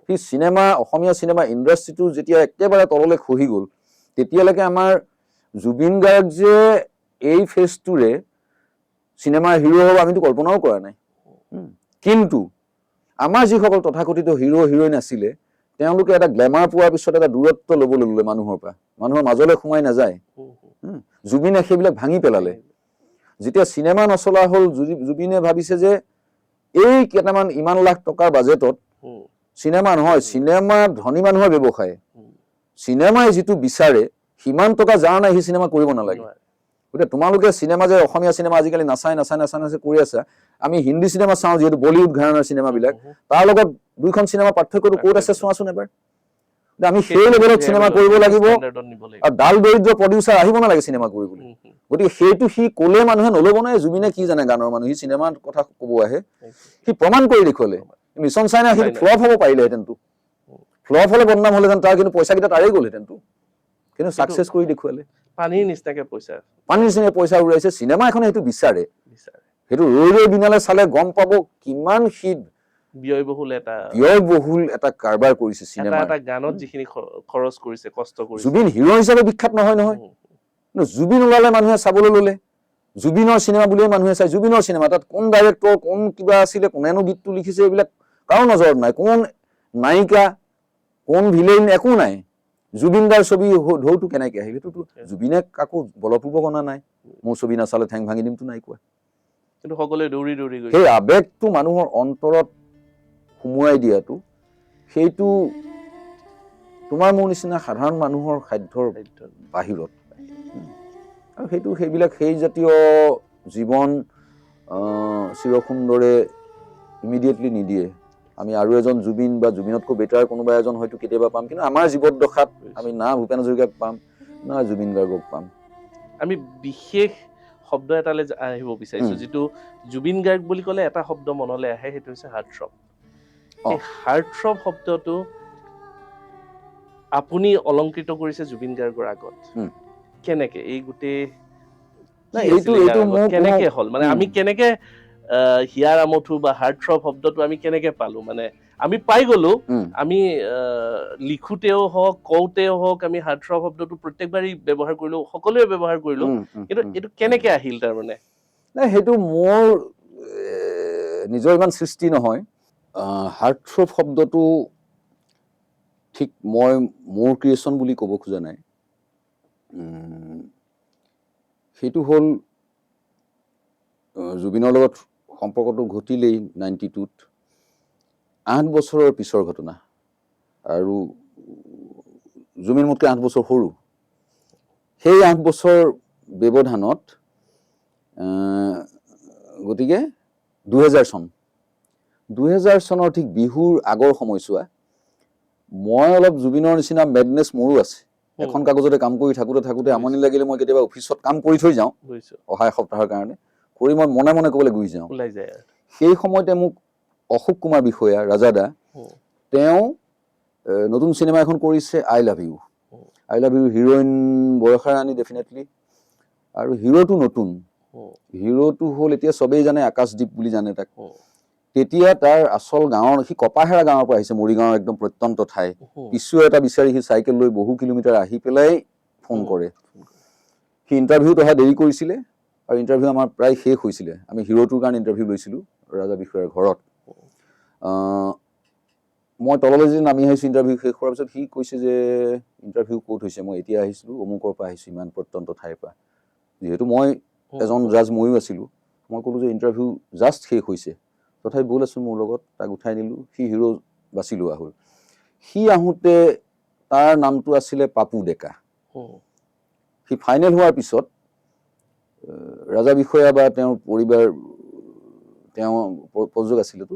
সি চিনেমা অসমীয়া চিনেমা ইণ্ডাষ্ট্ৰিটো যেতিয়া একেবাৰে তললৈ খহি গ'ল তেতিয়ালৈকে আমাৰ জুবিন গাৰ্গ যে এই ফেজটোৰে চিনেমাৰ হিৰো হ'ব আমিতো কল্পনাও কৰা নাই কিন্তু আমাৰ যিসকল তথাকথিত হিৰো হিৰইন আছিলে তেওঁলোকে এটা গ্লেমাৰ পোৱাৰ পিছত এটা দূৰত্ব ল'বলৈ ল'লে মানুহৰ পৰা মানুহৰ মাজলৈ সোমাই নাযায় জুবিনে সেইবিলাক ভাঙি পেলালে যেতিয়া চিনেমা নচলা হ'ল জুবিনে ভাবিছে যে এই কেইটামান ইমান লাখ টকাৰ বাজেটত চিনেমা নহয় চিনেমা ধনী মানুহৰ ব্যৱসায় চিনেমাই যিটো বিচাৰে সিমান টকা যাৰ নাই সি চিনেমা কৰিব নালাগে গতিকে তোমালোকে চিনেমা যে অসমীয়া চিনেমা আজিকালি নাচাই কৰি আছা আমি হিন্দী চিনেমা চাওঁ যিহেতু বলিউড ঘৰানাৰ চিনেমাবিলাক তাৰ লগত দুইখন চিনেমা পাৰ্থক্যটো ক'ত আছে চোৱাচোন এবাৰ আমি সেই লেভেলত চিনেমা কৰিব লাগিব আৰু ডাল দৰিদ্ৰ প্ৰডিউচাৰ আহিব নালাগে চিনেমা কৰিবলৈ গতিকে সেইটো সি ক'লে মানুহে নল'ব নাই জুবিনে কি জানে গানৰ মানুহ সি চিনেমাৰ কথা ক'ব আহে সি প্ৰমাণ কৰি দেখুৱালে মিছন চাইনা সেইটো ফ্লপ হ'ব পাৰিলেহেঁতেনতো ফ্লপ হ'লে বদনাম হ'লেহেঁতেন তাৰ কিন্তু পইচাকেইটা তাৰেই গ'লহেঁতেনতো কিন্তু ছাকচেছ কৰি দেখুৱালে পানীৰ নিচিনাকে পইচা উৰাইছে চিনেমা এখনে সেইটো বিচাৰে সেইটো ৰৈ বিনালে চালে গম পাব কিমান সি ব্যয়বহুল এটা কাৰবাৰ কৰিছে চিনেমা এটা গানত যিখিনি খৰচ কৰিছে কষ্ট কৰিছে জুবিন হিৰো হিচাপে বিখ্যাত নহয় কিন্তু জুবিন ওলালে মানুহে চাবলৈ ল'লে জুবিনৰ চিনেমা বুলিয়ে মানুহে চাই জুবিনৰ চিনেমা তাত কোন ডাইৰেক্টৰ কোন কিবা আছিলে কোনেনো গীতটো লিখিছে এইবিলাক কাৰো নজৰত নাই কোন নায়িকা কোন ভিলেইন একো নাই জুবিন দাৰ ছবি ঢৌটো কেনেকে আহিল এইটোতো জুবিনে কাকো বলপূৰ্বক অনা নাই মোৰ ছবি নাচালে ঠেং ভাঙি দিমতো নাই কোৱা কিন্তু সকলোৱে দৌৰি গৈছে সেই আবেগটো মানুহৰ অন্তৰত সুমুৱাই দিয়াটো সেইটো তোমাৰ মোৰ নিচিনা সাধাৰণ মানুহৰ সাধ্যৰ বাহিৰত আৰু সেইবিলাক সেই জাতীয় জীৱন চিৰসুন্দৰে ইমিডিয়েটলি নিদিয়ে আমি আৰু এজন জুবিন বা জুবিনতকৈ বেটাৰ কোনোবা এজন হয়তো কেতিয়াবা পাম কিন্তু আমাৰ জীৱনদশাত আমি না ভূপেন হাজৰিকাক পাম না জুবিন গাৰ্গক পাম আমি বিশেষ শব্দ এটালৈ আহিব বিচাৰিছো যিটো জুবিন গাৰ্গ বুলি ক'লে এটা শব্দ মনলৈ আহে সেইটো হৈছে হাৰ্টথ্ৰব এই হাৰ্টথ্ৰব শব্দটো আপুনি অলংকৃত কৰিছে জুবিন গাৰ্গৰ আগত কেনেকে এই গোটেই কেনেকে হ'ল মানে আমি কেনেকে হিয়াৰ আমঠু বা হাৰ্টথ্ৰব শব্দটো আমি কেনেকে পালো মানে আমি পাই গলো আমি লিখোতেও হওক কওঁতেও হওক আমি হাৰ্টথ্ৰব শব্দটো প্ৰত্যেকবাৰেই ব্যৱহাৰ কৰিলো সকলোৱে ব্যৱহাৰ কৰিলো কিন্তু এইটো কেনেকে আহিল তাৰমানে নাই সেইটো মোৰ নিজৰ ইমান সৃষ্টি নহয়। হাৰ্টথ্ৰব শব্দটো ঠিক মই মোৰ ক্ৰিয়েশ্যন বুলি ক'ব খোজা নাই। সেইটো হ'ল জুবিনৰ লগত সম্পৰ্কটো ঘটিলেই 92-ত 8 বছৰৰ পিছৰ ঘটনা, আৰু জুবিন মোতকৈ 8 বছৰ সৰু। সেই 8 বছৰ ব্যৱধানত গতিকে 2000 চনৰ ঠিক বিহুৰ আগৰ সময়ছোৱা মই অলপ জুবিনৰ নিচিনা মেডনেছ মোৰো আছে। এখন কাগজতে কাম কৰি থাকোঁতে আমনি লাগিলে মই কেতিয়াবা অফিচত কাম কৰি থৈ যাওঁ অহা এসপ্তাহৰ কাৰণে, কৰি মই মনে মনে ক'বলৈ গুচি যাওঁ। সেই সময়তে মোক অশোক কুমাৰ বিষয়া ৰাজাদা, তেওঁ নতুন চিনেমা এখন কৰিছে I love you. I love you heroine বয়সা ৰাণী ডেফিনেটলি, আৰু হিৰোটো নতুন। হিৰোটো হ'ল এতিয়া চবেই জানে আকাশদ্বীপ বুলি জানে তাক। তেতিয়া তাৰ আচল গাঁৱৰ, সি কপাহেৰা গাঁৱৰ পৰা আহিছে, মৰিগাঁৱৰ একদম প্ৰত্যন্ত ঠাই। পিছু এটা বিচাৰি সি চাইকেল লৈ বহু কিলোমিটাৰ আহি পেলাই ফোন কৰে। সি ইণ্টাৰভিউত অহা দেৰি কৰিছিলে, আৰু ইণ্টাৰভিউ আমাৰ প্ৰায় শেষ হৈছিলে। আমি হিৰোটোৰ কাৰণে ইণ্টাৰভিউ লৈছিলোঁ ৰাজা বিষয়াৰ ঘৰত। মই তললৈ যে নামি আহিছোঁ ইণ্টাৰভিউ শেষ হোৱাৰ পিছত, সি কৈছে যে ইণ্টাৰভিউ ক'ত হৈছে? মই এতিয়া আহিছিলোঁ, অমুকৰ পৰা আহিছোঁ, ইমান প্ৰত্যন্ত ঠাইৰ পৰা। যিহেতু মই এজন জাজ ময়ো আছিলোঁ, মই ক'লোঁ যে ইণ্টাৰভিউ জাষ্ট শেষ হৈছে, তথাপি ব'লাচোন মোৰ লগত। তাক উঠাই নিলোঁ, সি হিৰো বাছি লোৱা হ'ল। সি আহোঁতে তাৰ নামটো আছিলে পাপু ডেকা। সি ফাইনেল হোৱাৰ পিছত ৰাজা বিষয়া বা তেওঁৰ পৰিবাৰ, তেওঁ প্ৰযোজক আছিলেতো,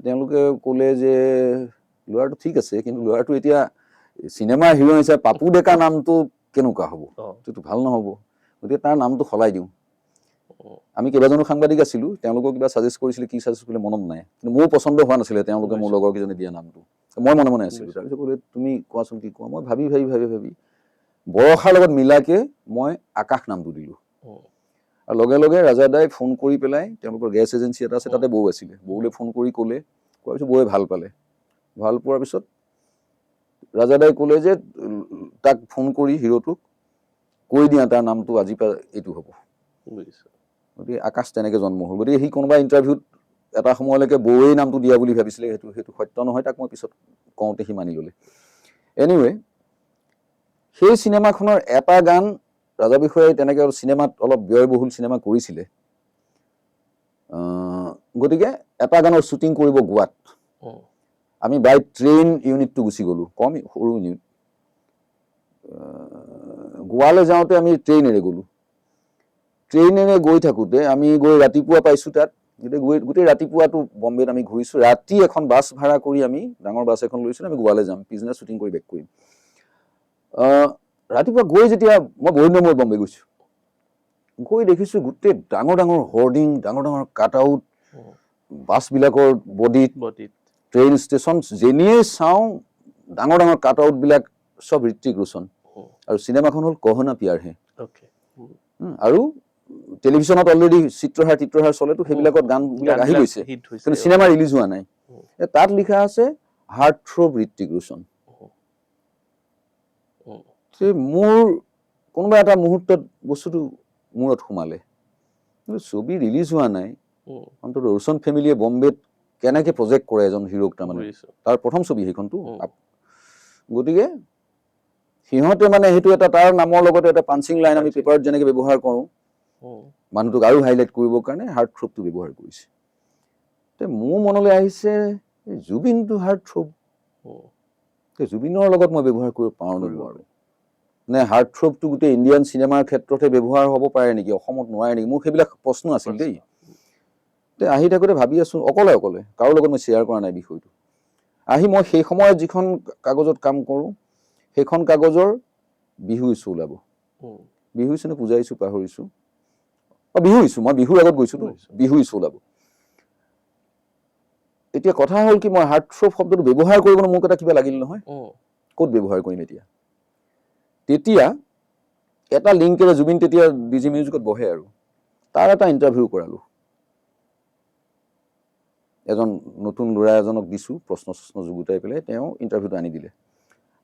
তেওঁলোকে ক'লে যে ল'ৰাটো ঠিক আছে, কিন্তু ল'ৰাটো এতিয়া চিনেমাৰ হিৰো হিচাপে পাপু ডেকা নামটো কেনেকুৱা হ'ব? সেইটো ভাল নহ'ব, গতিকে তাৰ নামটো সলাই দিওঁ। আমি কেইবাজনো সাংবাদিক আছিলোঁ, তেওঁলোকক কিবা ছাজেষ্ট কৰিছিলে, কি ছাজেষ্ট কৰিলে মনত নাই, কিন্তু মোৰ পচন্দ হোৱা নাছিলে তেওঁলোকে মোৰ লগৰ কেইজনে দিয়া নামটো। মই মনে মনে আছিলোঁ। তাৰপিছত ক'লে তুমি কোৱাচোন কি কোৱা। মই ভাবি বৰষাৰ লগত মিলাকে মই আকাশ নামটো দিলোঁ। আৰু লগে লগে ৰাজাদাই ফোন কৰি পেলাই, তেওঁলোকৰ গেছ এজেঞ্চি এটা আছে, তাতে বৌ আছিলে, বৌলৈ ফোন কৰি ক'লে, কোৱাৰ পিছত বৌয়ে ভাল পালে। ভাল পোৱাৰ পিছত ৰাজাদাই ক'লে যে তাক ফোন কৰি হিৰোটোক কৈ দিয়া তাৰ নামটো আজিৰ পৰা এইটো হ'ব। গতিকে আকাশ তেনেকৈ জন্ম হ'ল। গতিকে সি কোনোবা ইণ্টাৰভিউত এটা সময়লৈকে বৌৱেই নামটো দিয়া বুলি ভাবিছিলে, সেইটো সত্য নহয়। তাক মই পিছত কওঁতে সি মানি ল'লে। এনিৱে, সেই চিনেমাখনৰ এটা গান ৰাজা বিষয়াই তেনেকৈ চিনেমাত অলপ ব্যয়বহুল চিনেমা কৰিছিলে, গতিকে এটা গানৰ শ্বুটিং কৰিব গোৱাত। আমি বাই ট্ৰেইন ইউনিটটো গুচি গ'লোঁ, কম সৰু ইউনিট। গোৱালৈ যাওঁতে আমি ট্ৰেইনেৰে গ'লোঁ। ট্ৰেইনেৰে গৈ থাকোঁতে আমি ৰাতিপুৱা পাইছোঁ তাত। গোটেই ৰাতিপুৱাটো বম্বেত আমি ঘূৰিছোঁ। ৰাতি এখন বাছ ভাড়া কৰি আমি ডাঙৰ বাছ এখন লৈছোঁ, আমি গোৱালৈ যাম, পিছদিনা শ্বুটিং কৰি বেক কৰিম। ৰাতিপুৱা গৈ যেতিয়া মই বহুত দিনৰ মূৰত বম্বে গৈছোঁ, গৈ দেখিছোঁ গোটেই ডাঙৰ ডাঙৰ হৰ্ডিং, ডাঙৰ ডাঙৰ কাট আউট, বাছবিলাকৰ বডিত, ট্ৰেইন ষ্টেচন যেনিয়ে চাওঁ ডাঙৰ ডাঙৰ কাট আউটবিলাক চব ঋত্বিক ৰোশন। আৰু চিনেমাখন হ'ল কহনা প্যাৰ হে। আৰু টেলিভিশ্যনত অলৰেডি চিত্ৰহাৰ চলেতো, সেইবিলাকত গানবিলাক আহি গৈছে, কিন্তু চিনেমা ৰিলিজ হোৱা নাই। তাত লিখা আছে হাৰ্টথ্ৰব ঋত্বিক ৰোশন। মোৰ কোনোবা এটা মুহূৰ্তত বস্তুটো মূৰত সোমালে, কিন্তু ছবি ৰিলিজ হোৱা নাই। অন্তত ৰোশন ফেমিলিয়ে বম্বেত কেনেকৈ প্ৰজেক্ট কৰে এজন হিৰোক, তাৰমানে তাৰ প্ৰথম ছবি সেইখনতো। গতিকে সিহঁতে মানে সেইটো এটা তাৰ নামৰ লগতে এটা পাঞ্চিং লাইন আমি পেপাৰত যেনেকৈ ব্যৱহাৰ কৰোঁ, মানুহটোক আৰু হাইলাইট কৰিবৰ কাৰণে হাৰ্টথ্ৰবটো ব্যৱহাৰ কৰিছে। মোৰ মনলৈ আহিছে জুবিনটো হাৰ্টথ্ৰব, জুবিনৰ লগত মই ব্যৱহাৰ কৰিব পাৰোঁ নে নোৱাৰোঁ, নে হাৰ্টথ্ৰবটো গোটেই ইণ্ডিয়ান চিনেমাৰ ক্ষেত্ৰতে ব্যৱহাৰ হ'ব পাৰে নেকি, অসমত নোৱাৰে নেকি? মোৰ সেইবিলাক প্ৰশ্ন আছিল দেই। আহি থাকোঁতে ভাবি আছোঁ, অকলে কাৰো লগত মই শ্বেয়াৰ কৰা নাই বিষয়টো। আহি মই সেই সময়ত যিখন কাগজত কাম কৰোঁ, সেইখন কাগজৰ বিহু ইছ্যু ওলাব। বিহু ইছ্যু নে পূজা ইছ্যু পাহৰিছোঁ, বিহু ইছ্যু, মই বিহুৰ আগত গৈছোঁতো, বিহু ইছ্যু ওলাব। এতিয়া কথা হ'ল কি, মই হাৰ্টথ্ৰব শব্দটো ব্যৱহাৰ কৰিবলৈ মোক এটা কিবা লাগিল নহয়, ক'ত ব্যৱহাৰ কৰিম এতিয়া? তেতিয়া এটা লিংকেৰে জুবিন তেতিয়া ডিজি মিউজিকত বহে, আৰু তাৰ এটা ইণ্টাৰভিউ কৰালোঁ। এজন নতুন ল'ৰা এজনক দিছোঁ, প্ৰশ্ন যুগুতাই পেলাই তেওঁ ইণ্টাৰভিউটো আনি দিলে।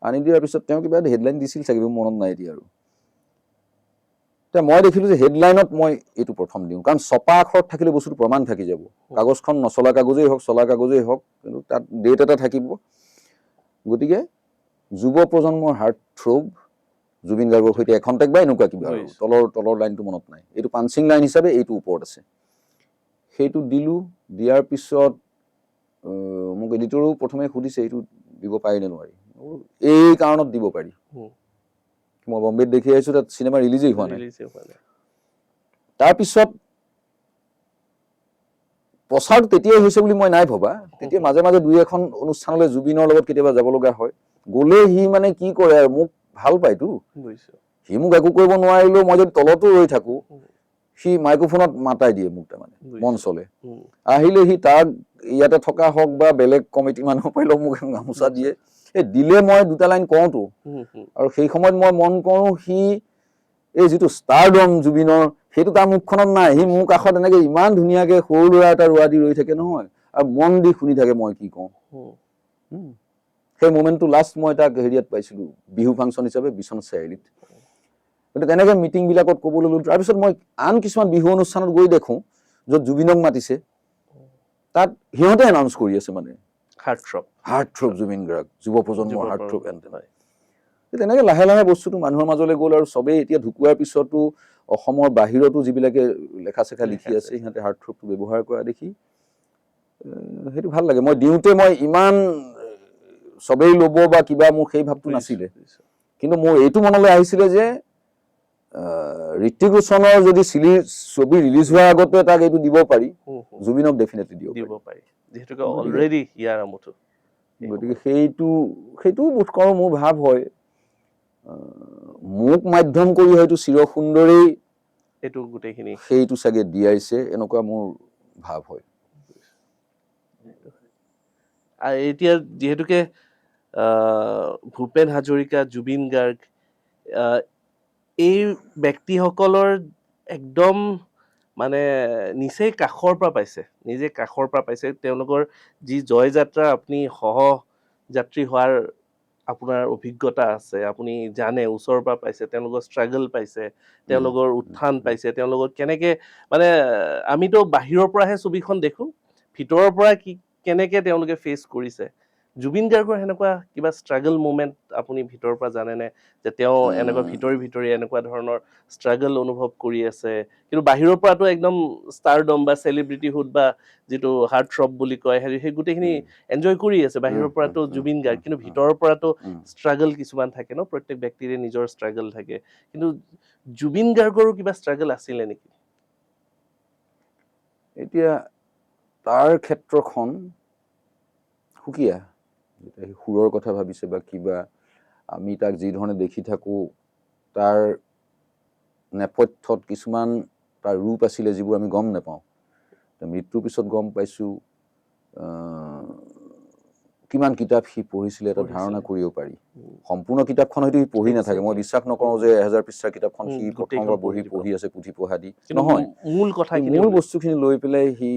আনি দিয়াৰ পিছত তেওঁ কিবা হেডলাইন দিছিল চাগে, মনত নাই এতিয়া। আৰু এতিয়া মই দেখিলোঁ যে হেডলাইনত মই এইটো প্ৰথম দিওঁ, কাৰণ ছপা আখৰত থাকিলে বস্তুটো প্ৰমাণ থাকি যাব। কাগজখন নচলা কাগজেই হওক, চলা কাগজেই হওক, কিন্তু তাত ডেট এটা থাকিব। গতিকে যুৱ প্ৰজন্মৰ হাৰ্ট থ্ৰব জুবিন গাৰ্গৰ সৈতে এখন্তেক বা এনেকুৱা কিবা আৰু তলৰ লাইনটো মনত নাই, এইটো পাঞ্চিং লাইন হিচাপে এইটো ওপৰত আছে। সেইটো দিলোঁ। দিয়াৰ পিছত মোক এডিটৰেও প্ৰথমে সুধিছে এইটো দিব পাৰি নে নোৱাৰি। এই কাৰণত দিব পাৰি, মই বম্বেত দেখি আহিছোঁ, তাত চিনেমা ৰিলিজেই হোৱা নাই। তাৰপিছত প্ৰচাৰটো তেতিয়াই হৈছে বুলি মই নাই ভবা। তেতিয়া মাজে মাজে দুই এখন অনুষ্ঠানলৈ জুবিনৰ লগত কেতিয়াবা যাব লগা হয়। গ'লে সি মানে কি কৰে আৰু মোক ভাল পায়তো, সি মোক একো কৰিব নোৱাৰিলেও মই যদি তলতো ৰৈ থাকোঁ, সি মাইক্ৰফোনত মাতাই দিয়ে মোক, তাৰমানে মঞ্চলে আহিলে সি তাক ইয়াতে থকা হওক বা বেলেগ কমিটি মানুহ পাৰিলেও মোক গামোচা দিয়ে। এই দিলে মই দুটা লাইন কওঁতো, আৰু সেই সময়ত মই মন কৰোঁ সি এই যিটো ষ্টাৰডম জুবিনৰ সেইটো তাৰ মুখখনত নাই। সি মোৰ কাষত এনেকে ইমান ধুনীয়াকে সৰু ল'ৰা এটা ৰোৱা দি ৰৈ থাকে নহয়, আৰু মন দি শুনি থাকে মই কি কওঁ। সেই মোমেণ্টটো লাষ্ট মই তাক হেৰিয়াত পাইছিলোঁ, বিহু ফাংচন হিচাপে বিশ্বনাথ চাৰিআলিত। গতিকে তেনেকে মিটিংবিলাকত ক'বলৈ ল'লোঁ। তাৰপিছত মই আন কিছুমান বিহু অনুষ্ঠানত গৈ দেখোঁ য'ত জুবিনক মাতিছে, তাত সিহঁতে এনাউন্স কৰি আছে মানে হাৰ্ট থ্ৰব জুবিন গাৰ্গ, যুৱ প্ৰজন্মৰ হাৰ্ট থ্ৰব এণ্টেম। তেনেকে লাহে লাহে বস্তুটো মানুহৰ মাজলৈ গ'ল, আৰু চবেই এতিয়া ঢুকুৱাৰ পিছতো অসমৰ বাহিৰতো যিবিলাকে লেখা চেখা লিখি আছে সিহঁতে হাৰ্ট থ্ৰবটো ব্যৱহাৰ কৰা দেখি সেইটো ভাল লাগে। মই দিওঁতে মই ইমান চবেই ল'ব বা কিবা মোৰ সেই ভাৱটো নাছিলে, কিন্তু মোৰ এইটো মনলৈ আহিছিলে যে ঋত্বিক ৰোশনৰ যদি ছবি ৰিলিজ হোৱাৰ আগতে তাক এইটো দিব পাৰি, জুবিনক ডেফিনেটলি দিব পাৰি। গতিকে সেইটো বোধ কৰোঁ মোৰ ভাৱ হয়। মোক মাধ্যম কৰি হয়তো চিৰসুন্দৰেই এইটো গোটেইখিনি সেইটো চাগে দিয়াইছে, এনেকুৱা মোৰ ভাৱ হয়। এতিয়া যিহেতুকে ভূপেন হাজৰিকা, জুবিন গাৰ্গ, এই ব্যক্তিসকলৰ একদম মানে নিচেই কাষৰ পৰা পাইছে, তেওঁলোকৰ যি জয় যাত্ৰা আপুনি সহযাত্ৰী হোৱাৰ আপোনাৰ অভিজ্ঞতা আছে, আপুনি জানে, ওচৰৰ পৰা পাইছে, তেওঁলোকৰ ষ্ট্ৰাগল পাইছে, তেওঁলোকৰ উত্থান পাইছে, তেওঁলোকৰ কেনেকে মানে আমিতো বাহিৰৰ পৰাহে ছবিখন দেখোঁ, ভিতৰৰ পৰা কেনেকে তেওঁলোকে ফেচ কৰিছে। জুবিন গাৰ্গৰ সেনেকুৱা কিবা ষ্ট্ৰাগল মুমেণ্ট আপুনি ভিতৰৰ পৰা জানেনে, যে তেওঁ এনেকুৱা ভিতৰি এনেকুৱা ধৰণৰ ষ্ট্ৰাগল অনুভৱ কৰি আছে, কিন্তু বাহিৰৰ পৰাতো একদম ষ্টাৰডম বা চেলিব্ৰিটিহুড বা যিটো হাৰ্ট থ্ৰব বুলি কয় সেই গোটেইখিনি এনজয় কৰি আছে, বাহিৰৰ পৰাতো জুবিন গাৰ্গ, কিন্তু ভিতৰৰ পৰাতো ষ্ট্ৰাগল কিছুমান থাকে ন, প্ৰত্যেক ব্যক্তিৰে নিজৰ ষ্ট্ৰাগল থাকে, কিন্তু জুবিন গাৰ্গৰো কিবা ষ্ট্ৰাগল আছিলে নেকি? এতিয়া তাৰ ক্ষেত্ৰখন সুকীয়া, সুৰৰ কথা ভাবিছে বা কিবা, আমি তাক যি ধৰণে দেখি থাকোঁ তাৰ নেপথ্যত কিছুমান তাৰ ৰূপ আছিলে যিবোৰ আমি গম নাপাওঁ। মৃত্যুৰ পিছত গম পাইছোঁ কিমান কিতাপ সি পঢ়িছিলে এটা ধাৰণা কৰিব পাৰি। সম্পূৰ্ণ কিতাপখন হয়তো সি পঢ়ি নাথাকে, মই বিশ্বাস নকৰোঁ যে 1000 পৃষ্ঠাৰ কিতাপখন সি প্ৰথমবাৰ পঢ়ি আছে পুথি পঢ়া দি, নহয়। মূল বস্তুখিনি লৈ পেলাই সি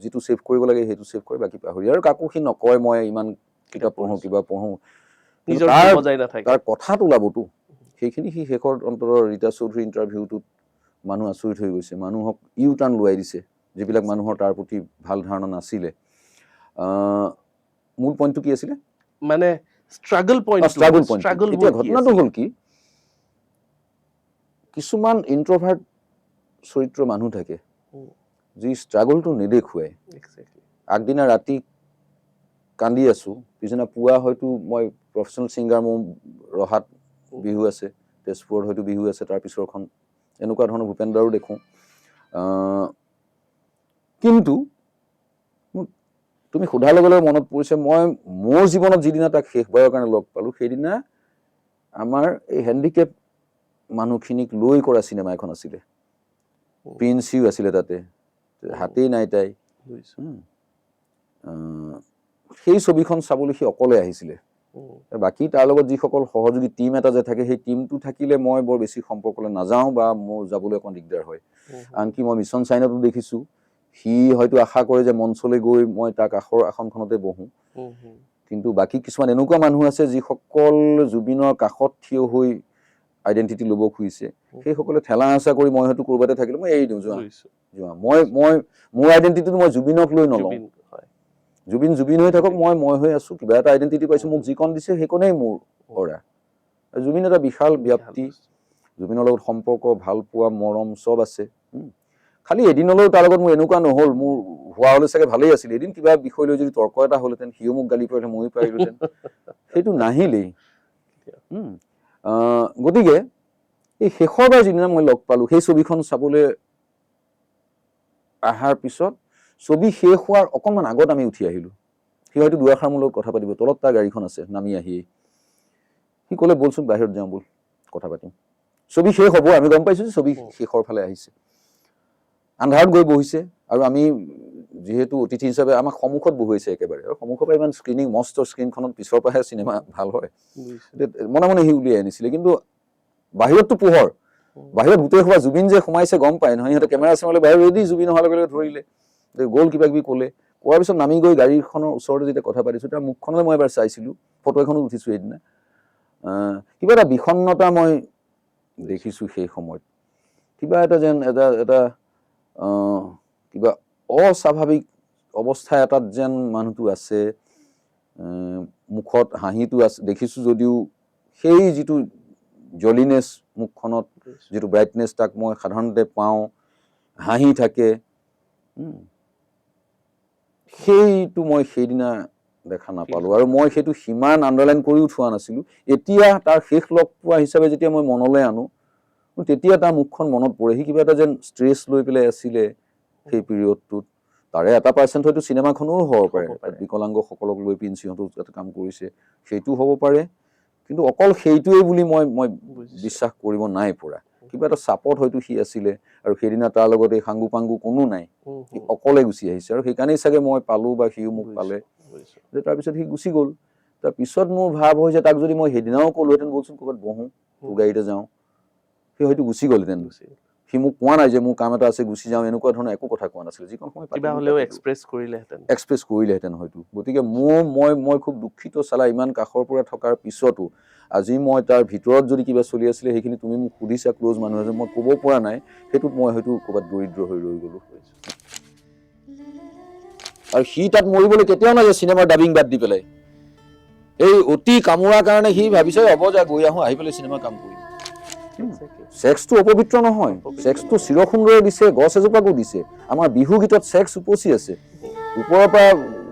যিটো ছেভ কৰিব লাগে সেইটো ছেভ কৰে, বাকী পাহৰি, আৰু কাকো সি নকয় মই ইমান কিতাপ পঢ়োঁ কিবা পঢ়োঁ, তাৰ কথাত ওলাবতো, সেইখিনি সি শেষৰ অন্তৰৰ ৰীতা চৌধুৰীৰ ইণ্টাৰভিউটোত মানুহ আচৰিত হৈ গৈছে, মানুহক ইউ টাৰ্ণ লোৱাই দিছে যিবিলাক মানুহৰ তাৰ প্ৰতি ভাল ধাৰণা নাছিলে। মূল পইণ্টটো কি আছিলে? মানে ষ্ট্ৰাগল পইণ্ট। এতিয়া ঘটনাটো হ'ল কি, কিছুমান ইন্ট্ৰভাৰ্ট চৰিত্ৰ মানুহ থাকে যি ষ্ট্ৰাগলটো নেদেখুৱাই। আগদিনা ৰাতি কান্দি আছোঁ, পিছদিনা পুৱা হয়তো মই প্ৰফেশ্যনেল ছিংগাৰ, মোৰ ৰহাত বিহু আছে, তেজপুৰত হয়তো বিহু আছে, তাৰ পিছৰখন এনেকুৱা ধৰণৰ ভূপেন্দ্ৰৰো দেখোঁ। কিন্তু তুমি সোধাৰ লগে লগে মনত পৰিছে, মই মোৰ জীৱনত যিদিনা তাক শেষবাৰৰ কাৰণে লগ পালোঁ, সেইদিনা আমাৰ এই হেণ্ডিকেপ মানুহখিনিক লৈ কৰা চিনেমা এখন আছিলে, প্ৰিন্সিও আছিলে তাতে, হাতেই নাই তাই। সেই ছবিখন চাবলৈ সি অকলে আহিছিলে। বাকী তাৰ লগত যিসকল সহযোগী টিম এটা যে থাকে, সেই টিমটো থাকিলে মই বৰ বেছি সম্পৰ্কলৈ নাযাওঁ বা মোৰ যাবলৈ অকণ দিগদাৰ হয়। আনকি মই মিছন চাইনাতো দেখিছোঁ, সি হয়তো আশা কৰে যে মঞ্চলৈ গৈ মই তাৰ কাষৰ আসনখনতে বহোঁ, কিন্তু বাকী কিছুমান এনেকুৱা মানুহ আছে যিসকল জুবিনৰ কাষত থিয় হৈ আইডেণ্টিটি ল'ব খুজিছে সেইসকলে ঠেলা হেঁচা কৰি মই হয়তো ক'ৰবাতে থাকিলোঁ মই এৰি দিওঁ যোৱা বুজিছো। যোৱা মই মোৰ আইডেণ্টিটিটো মই জুবিনক লৈ নলওঁ জুবিন, হয়। জুবিন হৈ থাকক মই হৈ আছোঁ কিবা এটা আইডেণ্টিটি পাইছোঁ মোক যিকণ দিছে সেইকণেই মোৰ কৰা জুবিন এটা বিশাল ব্যক্তি জুবিনৰ লগত সম্পৰ্ক ভাল পোৱা মৰম চব আছে খালি এদিনলৈও তাৰ লগত মোৰ এনেকুৱা নহ'ল মোৰ হোৱা হ'লে চাগে ভালেই আছিল এদিন কিবা বিষয় লৈ যদি তৰ্ক এটা হ'লহেঁতেন সিও মোক গালি পাৰিলে ময়ো পাৰিলোহেঁতেন সেইটো নাহিলেই গতিকে এই শেষৰবাৰ যিদিনা মই লগ পালোঁ সেই ছবিখন চাবলৈ অহাৰ পিছত ছবি শেষ হোৱাৰ অকণমান আগত আমি উঠি আহিলোঁ সি হয়তো দুআষাৰ মোৰ লগত কথা পাতিব তলত তাৰ গাড়ীখন আছে নামি আহিয়েই সি ক'লে ব'লচোন বাহিৰত যাওঁ ব'ল কথা পাতিম ছবি শেষ হ'ব আমি গম পাইছোঁ যে ছবি শেষৰ ফালে আহিছে আন্ধাৰত গৈ বহিছে আৰু আমি যিহেতু অতিথি হিচাপে আমাক সন্মুখত বহুৱাইছে একেবাৰে আৰু সন্মুখৰ পৰা ইমান স্ক্ৰিনিং মস্ত স্ক্ৰিনখনত পিছৰ পৰাহে চিনেমা ভাল হয় মনে মনে সি উলিয়াই আনিছিলে কিন্তু বাহিৰততো পোহৰ বাহিৰত গোটেই সোপা জুবিন যে সোমাইছে গম পায় নহয় সিহঁতে কেমেৰা চেমেৰা বাহিৰত ৰেডি জুবিন অহাৰ লগে লগে ধৰিলে গ'ল কিবা কিবি ক'লে কোৱাৰ পিছত নামি গৈ গাড়ীখনৰ ওচৰতে যেতিয়া কথা পাতিছোঁ তাৰ মুখখনলৈ মই এবাৰ চাইছিলোঁ ফটো এখনো উঠিছোঁ সেইদিনা কিবা এটা বিষণ্ণতা মই দেখিছোঁ সেই সময়ত কিবা এটা যেন এটা কিবা অস্বাভাৱিক অৱস্থা এটাত যেন মানুহটো আছে মুখত হাঁহিটো আছে দেখিছোঁ যদিও সেই যিটো জলিনেছ মুখখনত যিটো ব্ৰাইটনেছ তাক মই সাধাৰণতে পাওঁ হাঁহি থাকে সেইটো মই সেইদিনা দেখা নাপালোঁ আৰু মই সেইটো সিমান আণ্ডাৰলাইন কৰিও থোৱা নাছিলোঁ এতিয়া তাৰ শেষ লগ পোৱা হিচাপে যেতিয়া মই মনলৈ আনো তেতিয়া তাৰ মুখখন মনত পৰে সি কিবা এটা যেন ষ্ট্ৰেছ লৈ পেলাই আছিলে সেই পিৰিয়ডটোত তাৰে এটা পাৰ্চেণ্ট হয়তো চিনেমাখনো হ'ব পাৰে বিকলাংগসকলক লৈ প্ৰিন্সিহঁতো এটা কাম কৰিছে সেইটোও হ'ব পাৰে কিন্তু অকল সেইটোৱেই বুলি মই বিশ্বাস কৰিব নাই পৰা কিবা এটা চাপত হয়তো সি আছিলে আৰু সেইদিনা তাৰ লগত এই সাংগু পাংগু কোনো নাই সি অকলে গুচি আহিছে আৰু সেইকাৰণেই চাগে মই পালোঁ বা সিও মোক পালে তাৰপিছত সি গুচি গ'ল তাৰপিছত মোৰ ভাৱ হয় যে তাক যদি মই সেইদিনাও ক'লোহেঁতেন বলচোন ক'ৰবাত বহোঁ তোৰ গাড়ীতে যাওঁ সি হয়তো গুচি গ'লহেঁতেন সি মোক কোৱা নাই যে মোৰ কাম এটা আছে গুচি যাওঁ এনেকুৱা ধৰণৰ একো কথা কোৱা নাছিল যিকণ সময় এক্সপ্ৰেছ কৰিলেহেঁতেন হয়তো গতিকে মই খুব দুখিত চালা ইমান কাষৰ পৰা থকাৰ পিছতো আজি মই তাৰ ভিতৰত যদি কিবা চলি আছিলে সেইখিনি তুমি মোক সুধিছা ক্ল'জ মানুহ এজন মই ক'ব পৰা নাই সেইটোত মই হয়তো ক'ৰবাত দৰিদ্ৰ হৈ ৰৈ গ'লোঁ আৰু সি তাত মৰিবলৈ কেতিয়াও নাযায় চিনেমাৰ ডাবিং বাদ দি পেলাই এই অতি কামোৰাৰ কাৰণে সি ভাবিছে হ'ব যা গৈ আহোঁ আহি পেলাই চিনেমা কাম কৰিম ছেক্সটো অপবিত্ৰ নহয় ছেক্সটো চিৰসুন্দৰে দিছে গছ এজোপাকো দিছে আমাৰ বিহু গীতত ছেক্স উপচি আছে ওপৰৰ পৰা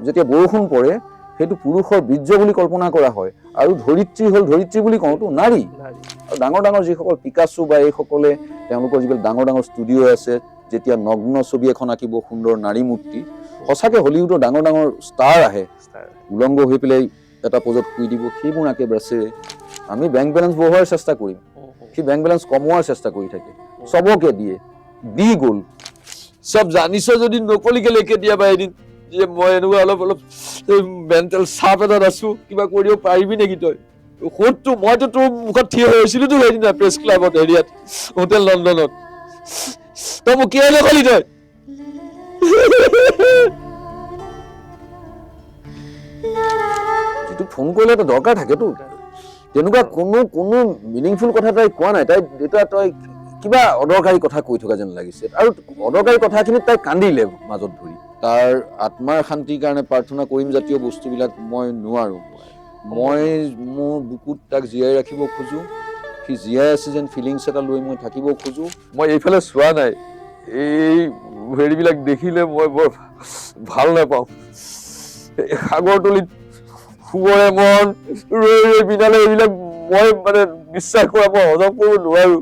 যেতিয়া বৰষুণ পৰে সেইটো পুৰুষৰ বীৰ্য বুলি কল্পনা কৰা হয় আৰু ধৰিত্ৰী হ'ল ধৰিত্ৰী বুলি কওঁতো নাৰী আৰু ডাঙৰ ডাঙৰ যিসকল পিকাচো বা এইসকলে তেওঁলোকৰ যিবিলাক ডাঙৰ ডাঙৰ ষ্টুডিঅ' আছে যেতিয়া নগ্ন ছবি এখন আঁকিব সুন্দৰ নাৰী মূৰ্তি সঁচাকৈ হলিউডৰ ডাঙৰ ডাঙৰ ষ্টাৰ আহে উলংগ হৈ পেলাই এটা পজত শুই দিব সেইবোৰ আঁকে ব্ৰাছেৰে আমি বেংক বেলেঞ্চ বঢ়োৱাৰ চেষ্টা কৰিম সি বেংক বেলেঞ্চ কমোৱাৰ চেষ্টা কৰি থাকে চবকে দিয়ে দি গ'ল চব জানিছ যদি নকলি কেলে কেতিয়াবা এদিন যে মই এনেকুৱা অলপ মেণ্টেল চাপ এটাত আছো কিবা কৰিব পাৰিবি নেকি তই সোধটো মইতো তোৰ মুখত থিয় হৈ আছিলোতো সেইদিনা প্ৰেছ ক্লাবত হেৰিয়াত হোটেল লণ্ডনত তই মোক কিয় নকলি তই যিটো ফোন কৰিলে এটা দৰকাৰ থাকেতো তেনেকুৱা কোনো মিনিংফুল কথা তাই কোৱা নাই তাই দেউতা তই কিবা অদৰকাৰী কথা কৈ থকা যেন লাগিছে আৰু অদৰকাৰী কথাখিনিত তাই কান্দিলে মাজত ধৰি তাৰ আত্মাৰ শান্তিৰ কাৰণে প্ৰাৰ্থনা কৰিম জাতীয় বস্তুবিলাক মই নোৱাৰো মই মোৰ বুকুত তাক জীয়াই ৰাখিব খোজো সি জীয়াই আছে যেন ফিলিংছ এটা লৈ মই থাকিব খোজো মই এইফালে চোৱা নাই এই হেৰিবিলাক দেখিলে মই বৰ ভাল নাপাওঁ সাগৰতলিত শুবৰে মন ৰৈ ৰৈ বিনালে এইবিলাক মই মানে বিশ্বাস কৰা মই হজম কৰিব নোৱাৰো